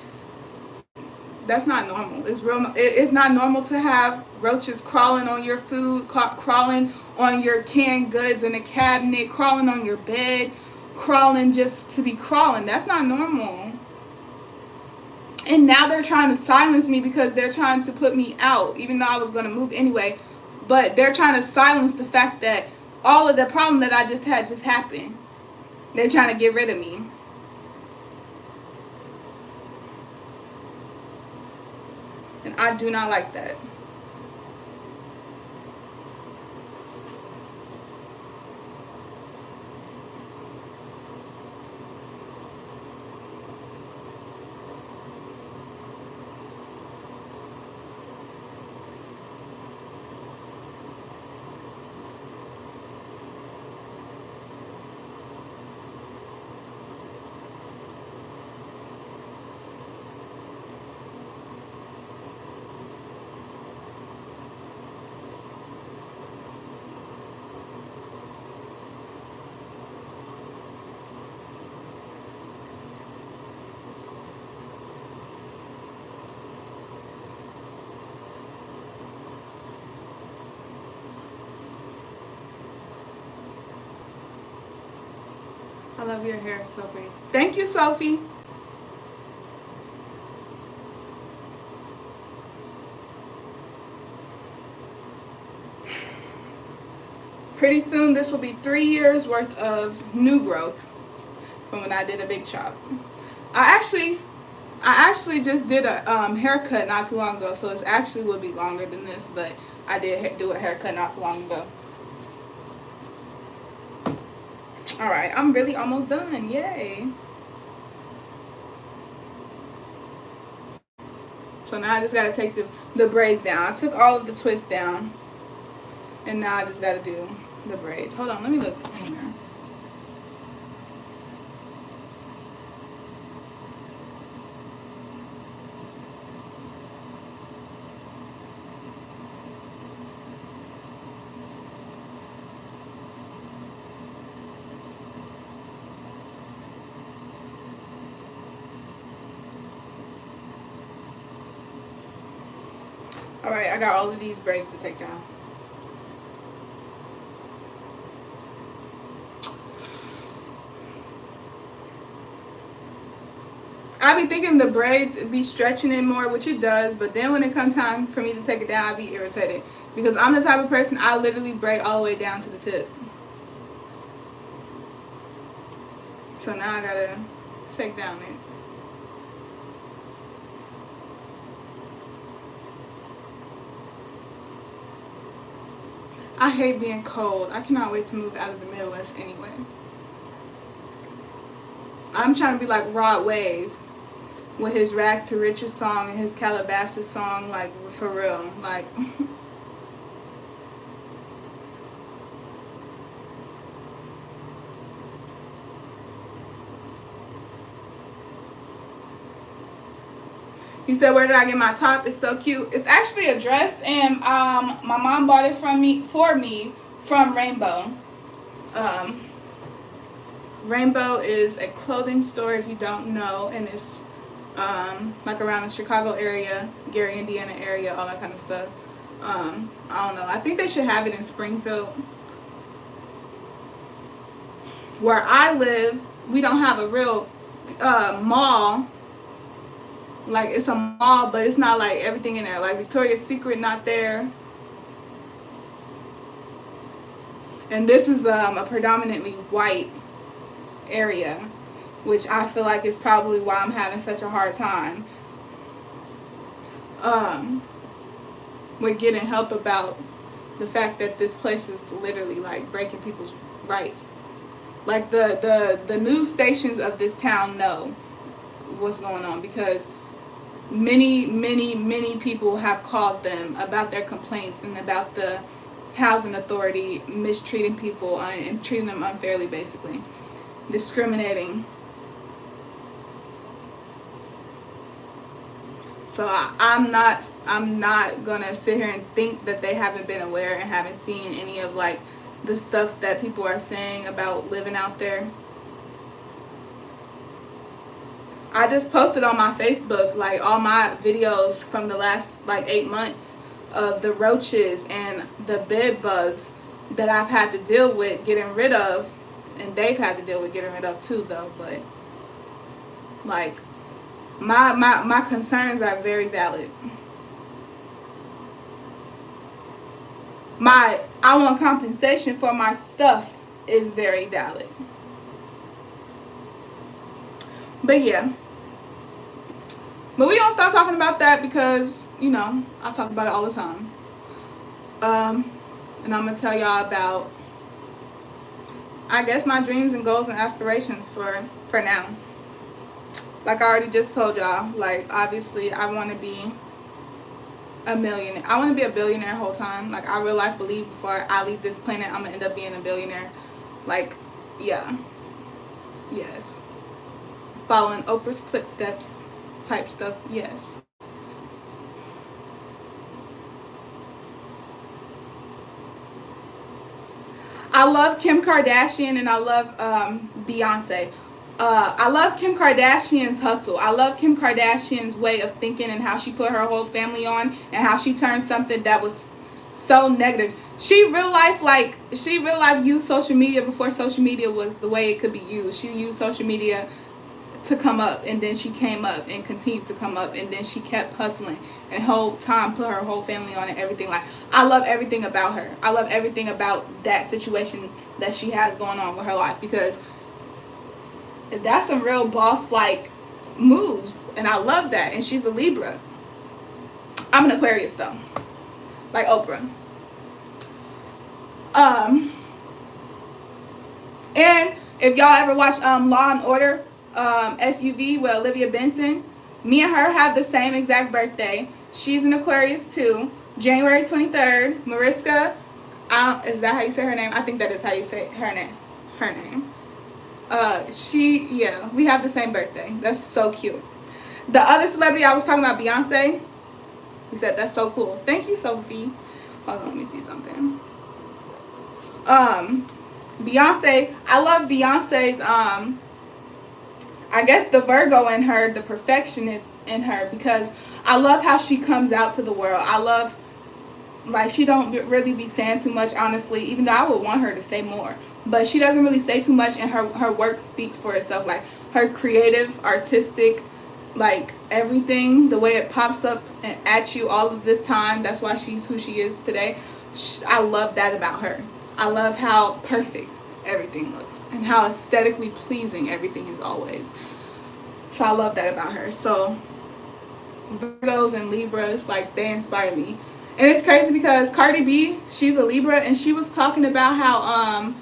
that's not normal. It's not normal to have roaches crawling on your food, crawling on your canned goods in the cabinet, crawling on your bed, crawling just to be crawling. That's not normal. And now they're trying to silence me because they're trying to put me out, even though I was going to move anyway. But they're trying to silence the fact that all of the problem that I just had just happened. They're trying to get rid of me. And I do not like that. I love your hair, it's so pretty. Thank you, Sophie. Pretty soon, this will be 3 years worth of new growth from when I did a big chop. I I actually just did a haircut not too long ago, so it actually will be longer than this, but I did do a haircut not too long ago. Alright, I'm really almost done. Yay. So now I just got to take the braids down. I took all of the twists down. And now I just got to do the braids. Hold on, let me look in here. Alright, I got all of these braids to take down. I be thinking the braids be stretching it more, which it does, but then when it comes time for me to take it down, I be irritated. Because I'm the type of person, I literally braid all the way down to the tip. So now I gotta take down it. I hate being cold. I cannot wait to move out of the Midwest anyway. I'm trying to be like Rod Wave with his Rags to Riches song and his Calabasas song, like for real. Like he said, where did I get my top? It's so cute. It's actually a dress, and my mom bought it for me from Rainbow. Rainbow is a clothing store, if you don't know, and it's like around the Chicago area, Gary, Indiana area, all that kind of stuff. I don't know. I think they should have it in Springfield. Where I live, we don't have a real mall. Like, it's a mall, but it's not like everything in there. Like Victoria's Secret, not there. And this is a predominantly white area, which I feel like is probably why I'm having such a hard time with getting help about the fact that this place is literally like breaking people's rights. Like the news stations of this town know what's going on, because many people have called them about their complaints and about the housing authority mistreating people and treating them unfairly, basically discriminating. So I'm not gonna sit here and think that they haven't been aware and haven't seen any of like the stuff that people are saying about living out there. I just posted on my Facebook like all my videos from the last like 8 months of the roaches and the bed bugs that I've had to deal with getting rid of, and they've had to deal with getting rid of too though. But like my concerns are very valid. I want compensation for my stuff is very valid. But yeah. But we don't stop talking about that because, you know, I talk about it all the time. And I'm going to tell y'all about, I guess, my dreams and goals and aspirations for now. Like I already just told y'all, like, obviously, I want to be a millionaire. I want to be a billionaire the whole time. Like, I real life believe before I leave this planet, I'm going to end up being a billionaire. Like, yeah. Yes. Following Oprah's footsteps type stuff, yes. I love Kim Kardashian and I love Beyonce. I love Kim Kardashian's hustle. I love Kim Kardashian's way of thinking and how she put her whole family on and how she turned something that was so negative. She real life used social media before social media was the way it could be used. She used social media to come up, and then she came up and continued to come up, and then she kept hustling and whole time put her whole family on and everything. Like, I love everything about her. I love everything about that situation that she has going on with her life, because that's some real boss like moves, and I love that. And she's a Libra. I'm an Aquarius though, like Oprah. And if y'all ever watch Law and Order SUV with Olivia Benson, me and her have the same exact birthday. She's an Aquarius too, January 23rd. Mariska, is that how you say her name? I think that is how you say her name. Her name. Yeah, we have the same birthday. That's so cute. The other celebrity I was talking about, Beyonce. You said that's so cool. Thank you, Sophie. Hold on, let me see something. Beyonce, I love Beyonce's I guess the Virgo in her, the perfectionist in her, because I love how she comes out to the world. I love, like, she don't really be saying too much, honestly, even though I would want her to say more. But she doesn't really say too much, and her work speaks for itself. Like, her creative, artistic, like, everything, the way it pops up at you all of this time, that's why she's who she is today. I love that about her. I love how perfect everything looks and how aesthetically pleasing everything is always. So I love that about her. So Virgos and Libras, like, they inspire me. And it's crazy because Cardi B, she's a Libra, and she was talking about how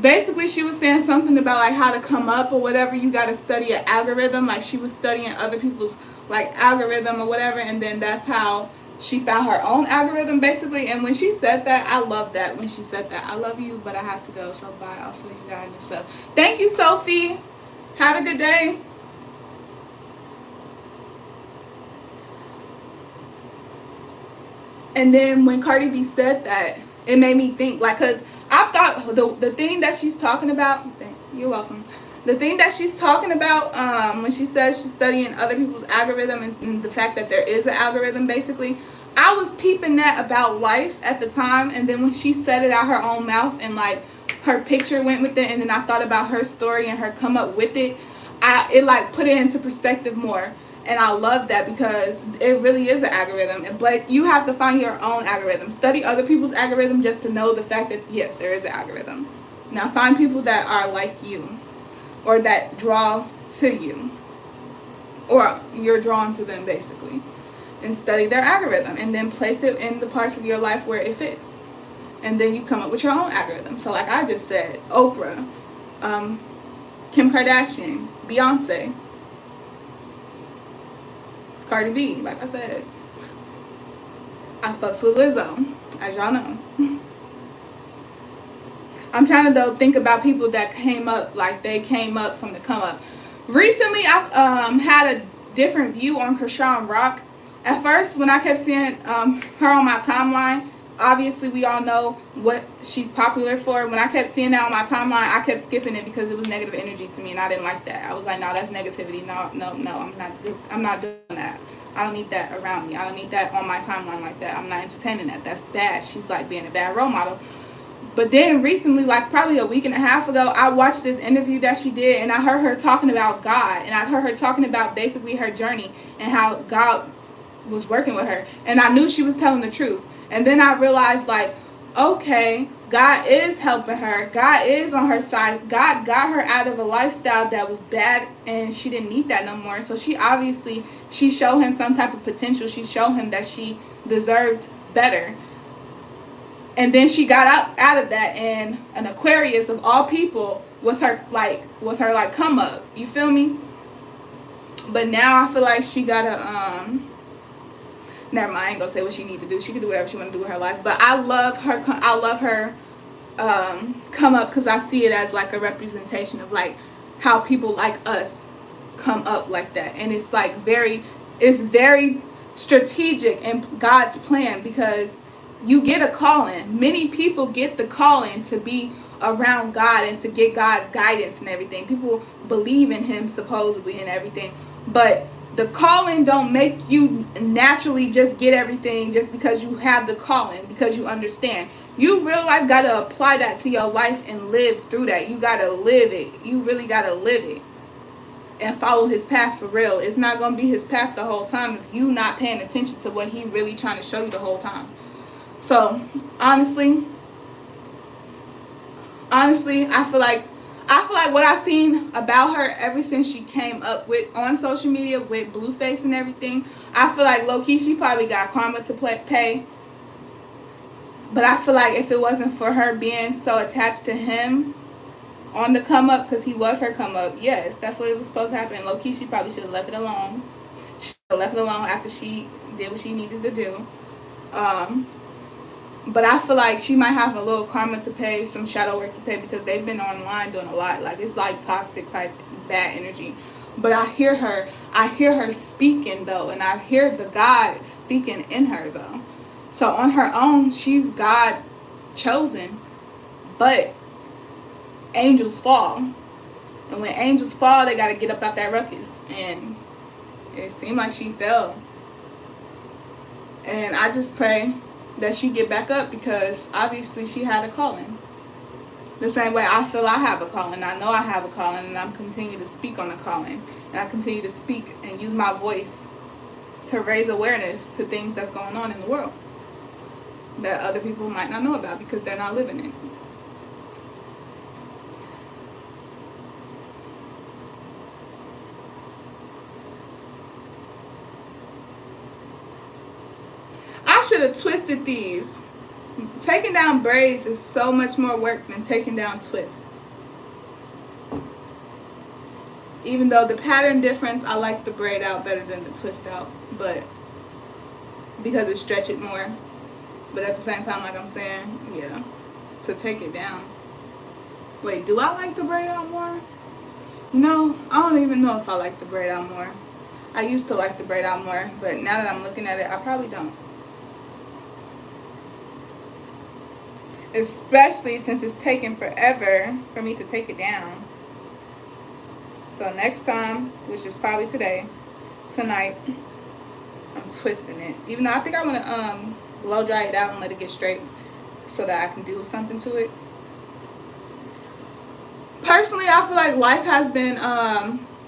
basically she was saying something about, like, how to come up or whatever. You got to study an algorithm. Like, she was studying other people's, like, algorithm or whatever, and then that's how she found her own algorithm, basically. And when she said that, I love that. When she said that, I love you, but I have to go, so bye. I'll see you guys and stuff. Thank you, Sophie. Have a good day. And then when Cardi B said that, it made me think, like, because I thought the thing that she's talking about, you're welcome. The thing that she's talking about when she says she's studying other people's algorithm and the fact that there is an algorithm, basically, I was peeping that about life at the time. And then when she said it out her own mouth and, like, her picture went with it, and then I thought about her story and her come up with it, it, like, put it into perspective more. And I love that because it really is an algorithm. But you have to find your own algorithm. Study other people's algorithm just to know the fact that, yes, there is an algorithm. Now, find people that are like you or that draw to you, or you're drawn to them, basically. And study their algorithm and then place it in the parts of your life where it fits. And then you come up with your own algorithm. So, like I just said, Oprah, Kim Kardashian, Beyonce, Cardi B, like I said. I fucks with Lizzo, as y'all know. I'm trying to, though, think about people that came up, like they came up from the come up. Recently, I've had a different view on Kershawn Rock. At first, when I kept seeing her on my timeline, obviously we all know what she's popular for. When I kept seeing that on my timeline, I kept skipping it because it was negative energy to me, and I didn't like that. I was like, no, that's negativity. No, I'm not doing that. I don't need that around me. I don't need that on my timeline like that. I'm not entertaining that. That's bad. She's like being a bad role model. But then recently, like probably a week and a half ago, I watched this interview that she did, and I heard her talking about God, and I heard her talking about basically her journey and how God was working with her, and I knew she was telling the truth. And then I realized, like, okay, God is helping her. God is on her side. God got her out of a lifestyle that was bad, and she didn't need that no more. So she showed him some type of potential. She showed him that she deserved better. And then she got out of that, and an Aquarius of all people was her come up. You feel me? But now I feel like she gotta never mind, I ain't gonna say what she need to do. She can do whatever she want to do with her life. But I love her come up because I see it as like a representation of like how people like us come up like that. And it's like it's very strategic in God's plan, because you get a calling. Many people get the calling to be around God and to get God's guidance and everything. People believe in him supposedly and everything. But the calling don't make you naturally just get everything just because you have the calling, because you understand. You real life got to apply that to your life and live through that. You got to live it. You really got to live it and follow his path for real. It's not going to be his path the whole time if you not paying attention to what he really trying to show you the whole time. So, honestly, I feel like I feel like what I've seen about her ever since she came up with on social media with Blueface and everything, I feel like low-key she probably got karma to pay. But I feel like if it wasn't for her being so attached to him on the come up, because he was her come up, yes, that's what it was supposed to happen. Low-key, she probably should have left it alone. She should have left it alone after she did what she needed to do. But I feel like she might have a little karma to pay, some shadow work to pay, because they've been online doing a lot. Like, it's like toxic type bad energy. But I hear her speaking though, and I hear the God speaking in her though. So on her own, she's God chosen, but angels fall. And when angels fall, they got to get up out that ruckus. And it seemed like she fell. And I just pray that she get back up, because obviously she had a calling. The same way I feel I have a calling. I know I have a calling, and I'm continue to speak on the calling. And I continue to speak and use my voice to raise awareness to things that's going on in the world that other people might not know about because they're not living it. I should have twisted these. Taking down braids is so much more work than taking down twists. Even though the pattern difference, I like the braid out better than the twist out, but because it stretch it more. But at the same time, like I'm saying, yeah, to take it down. Wait, do I like the braid out more? You know, I don't even know if I like the braid out more. I used to like the braid out more, but now that I'm looking at it, I probably don't. Especially since it's taken forever for me to take it down. So next time, which is probably tonight, I'm twisting it. Even though I think I want to blow dry it out and let it get straight so that I can do something to it. Personally, I feel like life has been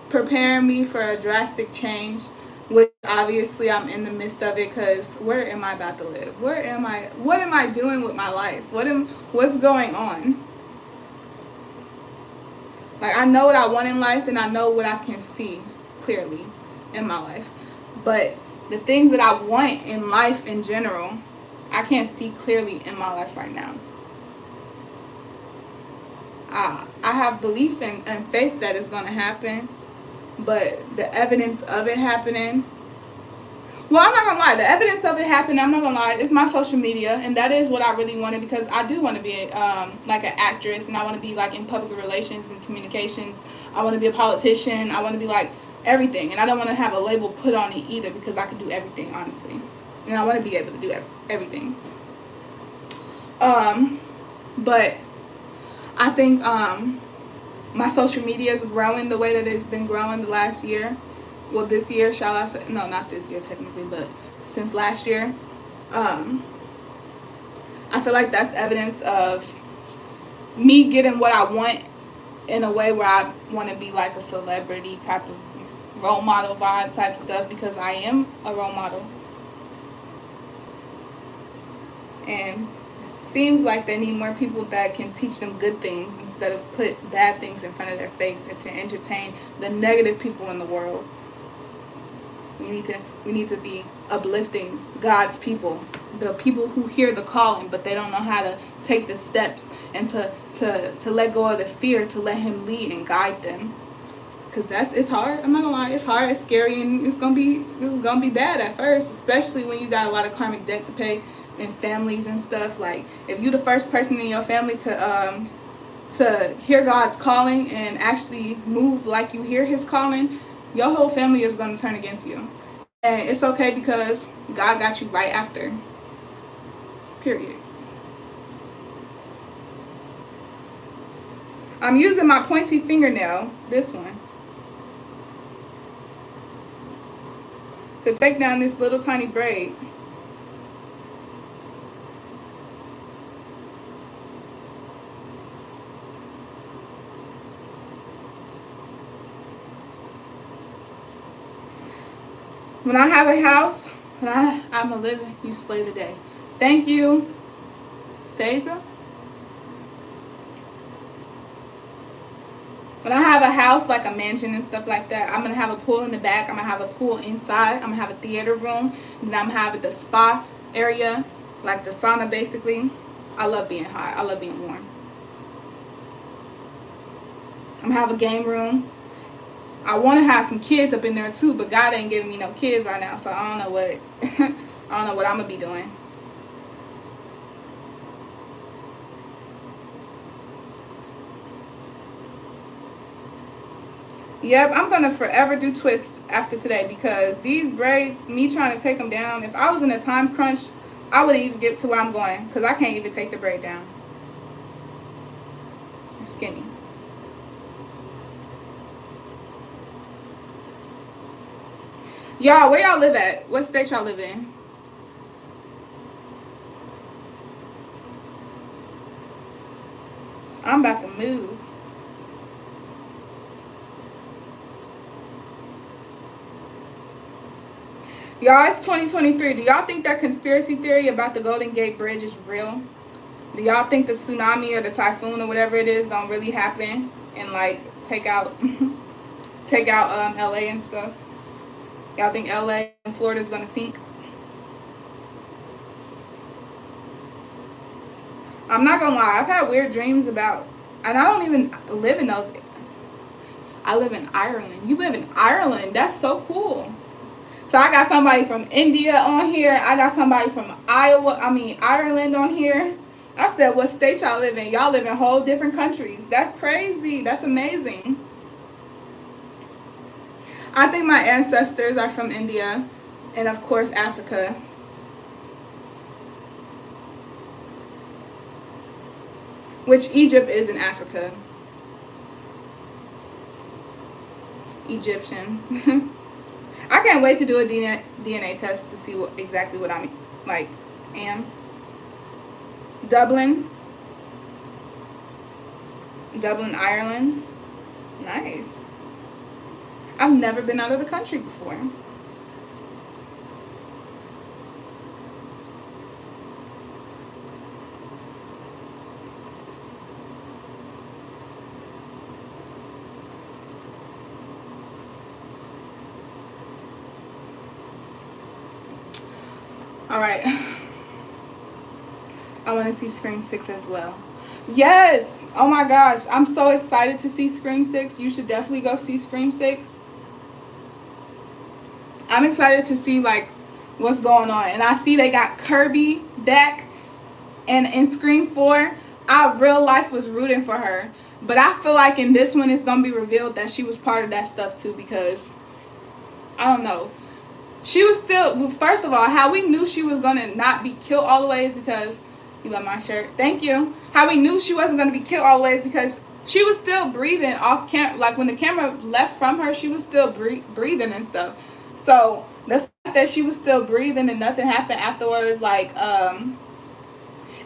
preparing me for a drastic change, which obviously I'm in the midst of it, because where am I about to live? What am I doing with my life? What's going on? Like, I know what I want in life, and I know what I can see clearly in my life. But the things that I want in life in general, I can't see clearly in my life right now. I have belief and faith that it's going to happen, but the evidence of it happening, well, I'm not going to lie, the evidence of it happening, I'm not going to lie, it's my social media, and that is what I really wanted, because I do want to be like an actress, and I want to be like in public relations and communications. I want to be a politician. I want to be like everything, and I don't want to have a label put on it either, because I can do everything, honestly, and I want to be able to do everything. But I think my social media is growing the way that it's been growing the last year. Well, this year, shall I say? No, not this year technically, but since last year. I feel like that's evidence of me getting what I want in a way where I want to be like a celebrity type of role model vibe type stuff, because I am a role model. And seems like they need more people that can teach them good things instead of put bad things in front of their face and to entertain the negative people in the world. We need to be uplifting God's people, the people who hear the calling, but they don't know how to take the steps and to let go of the fear, to let Him lead and guide them. Because it's hard. I'm not gonna lie, it's hard, it's scary, and it's gonna be bad at first, especially when you got a lot of karmic debt to pay in families and stuff. Like, if you're the first person in your family to hear God's calling and actually move like you hear His calling, your whole family is going to turn against you. And it's okay, because God got you right after. Period. I'm using my pointy fingernail, this one, to take down this little tiny braid. When I have a house, when I'm a living, you slay the day. Thank you, Thaisa. When I have a house, like a mansion and stuff like that, I'm going to have a pool in the back. I'm going to have a pool inside. I'm going to have a theater room. And then I'm going to have the spa area, like the sauna basically. I love being hot. I love being warm. I'm going to have a game room. I want to have some kids up in there too, but God ain't giving me no kids right now, so I don't know what I don't know what I'm going to be doing. Yep, I'm going to forever do twists after today because these braids, me trying to take them down, if I was in a time crunch, I wouldn't even get to where I'm going because I can't even take the braid down. It's skinny. Y'all, where y'all live at? What state y'all live in? I'm about to move. Y'all, it's 2023. Do y'all think that conspiracy theory about the Golden Gate Bridge is real? Do y'all think the tsunami or the typhoon or whatever it is gonna really happen and like take out LA and stuff? Y'all think LA and Florida is gonna sink? I'm not gonna lie, I've had weird dreams about, and I don't even live in those. I live in Ireland. You live in Ireland? That's so cool. So I got somebody from India on here. I got somebody from Ireland on here. I said, what state y'all live in? Y'all live in whole different countries. That's crazy. That's amazing. I think my ancestors are from India and, of course, Africa. Which Egypt is in Africa. Egyptian. I can't wait to do a DNA test to see exactly what I'm like am. Dublin, Ireland. Nice. I've never been out of the country before. All right. I want to see Scream 6 as well. Yes! Oh my gosh. I'm so excited to see Scream 6. You should definitely go see Scream 6. I'm excited to see like what's going on. And I see they got Kirby back. And in Scream 4, I real life was rooting for her. But I feel like in this one it's going to be revealed that she was part of that stuff too. Because, I don't know. She was still, well, first of all, how we knew she was going to not be killed all the way is because, you love my shirt, thank you. How we knew she wasn't going to be killed all the way is because she was still breathing off camera. Like when the camera left from her, she was still breathing and stuff. So the fact that she was still breathing and nothing happened afterwards, like, and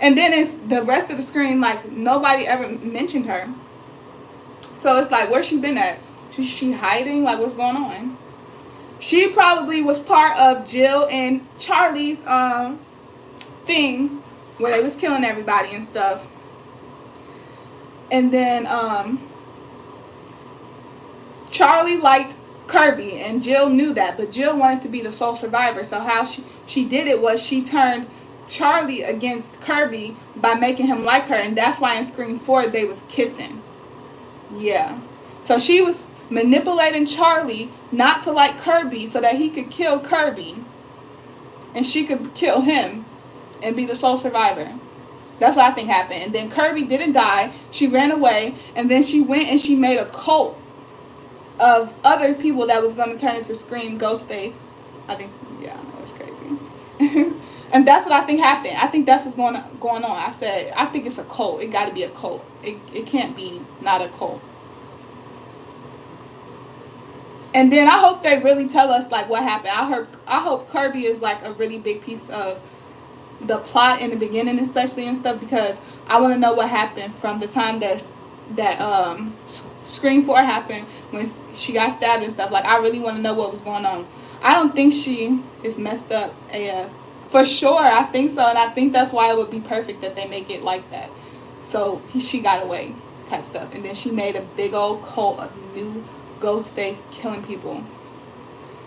then it's the rest of the screen, like nobody ever mentioned her. So it's like, where's she been at? She hiding? Like, what's going on? She probably was part of Jill and Charlie's thing where they was killing everybody and stuff. And then Charlie liked Kirby and Jill knew that, but Jill wanted to be the sole survivor. So how she did it was she turned Charlie against Kirby by making him like her, and that's why in Scream 4 they was kissing. Yeah. So she was manipulating Charlie not to like Kirby so that he could kill Kirby and she could kill him and be the sole survivor. That's what I think happened. And then Kirby didn't die. She ran away, and then she went and she made a cult of other people that was going to turn into Scream, Ghostface. I think, yeah, that was crazy. And that's what I think happened. I think that's what's going on. I said, I think it's a cult. It got to be a cult. It can't be not a cult. And then I hope they really tell us like what happened. I hope Kirby is like a really big piece of the plot in the beginning, especially and stuff, because I want to know what happened from the time that Scream 4 happened when she got stabbed and stuff. Like, I really want to know what was going on. I don't think she is messed up AF. For sure, I think so, and I think that's why it would be perfect that they make it like that. So she got away. type stuff. And then she made a big old cult of new Ghostface killing people.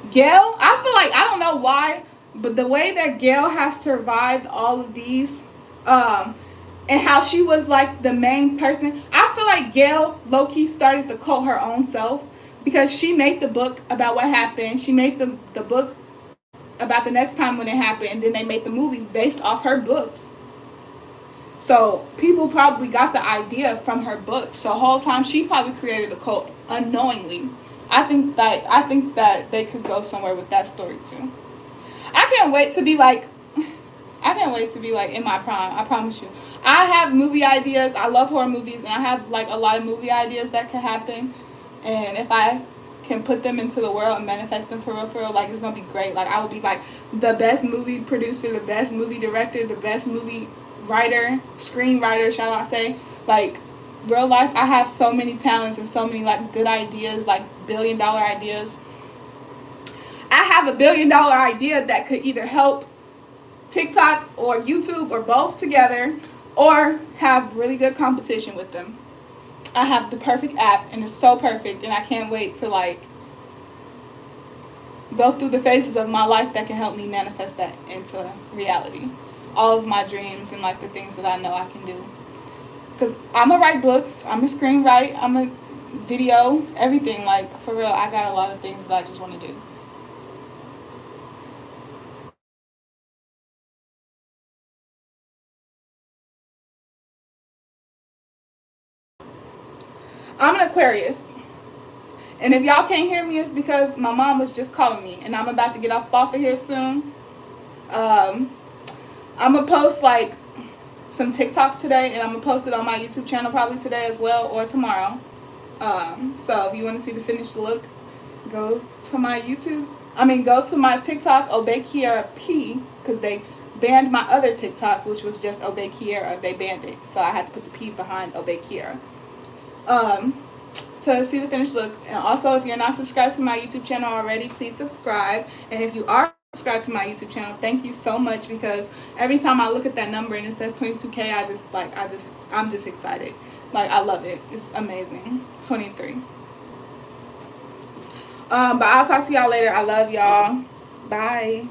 Gail, I feel like, I don't know why, but the way that Gail has survived all of these, and how she was like the main person, I feel like Gail low-key started the cult her own self, because she made the book about what happened. She made the book about the next time when it happened, and then they made the movies based off her books. So people probably got the idea from her books. So the whole time she probably created a cult unknowingly. I think that they could go somewhere with that story too. I can't wait to be like in my prime. I promise you. I have movie ideas. I love horror movies, and I have like a lot of movie ideas that could happen. And if I can put them into the world and manifest them for real, like, it's gonna be great. Like, I would be like the best movie producer, the best movie director, the best movie writer, screenwriter, shall I say. Like, real life, I have so many talents and so many like good ideas, like billion-dollar ideas. I have a billion-dollar idea that could either help TikTok or YouTube or both together, or have really good competition with them. I have the perfect app, and it's so perfect, and I can't wait to like go through the phases of my life that can help me manifest that into reality. All of my dreams and like the things that I know I can do. Because I'm gonna write books, I'm gonna screenwrite, I'm gonna video, everything. Like, for real, I got a lot of things that I just want to do. I'm an Aquarius. And if y'all can't hear me, it's because my mom was just calling me. And I'm about to get off of here soon. I'm going to post like some TikToks today. And I'm going to post it on my YouTube channel probably today as well, or tomorrow. So if you want to see the finished look, go to my TikTok, Obey Keirra P. Because they banned my other TikTok, which was just Obey Keirra. They banned it. So I had to put the P behind Obey Keirra. To see the finished look. And also, if you're not subscribed to my YouTube channel already, please subscribe. And if you are subscribed to my YouTube channel, thank you so much, because every time I look at that number and it says 22K, I'm just excited. Like, I love it. It's amazing. 23. But I'll talk to y'all later. I love y'all. Bye.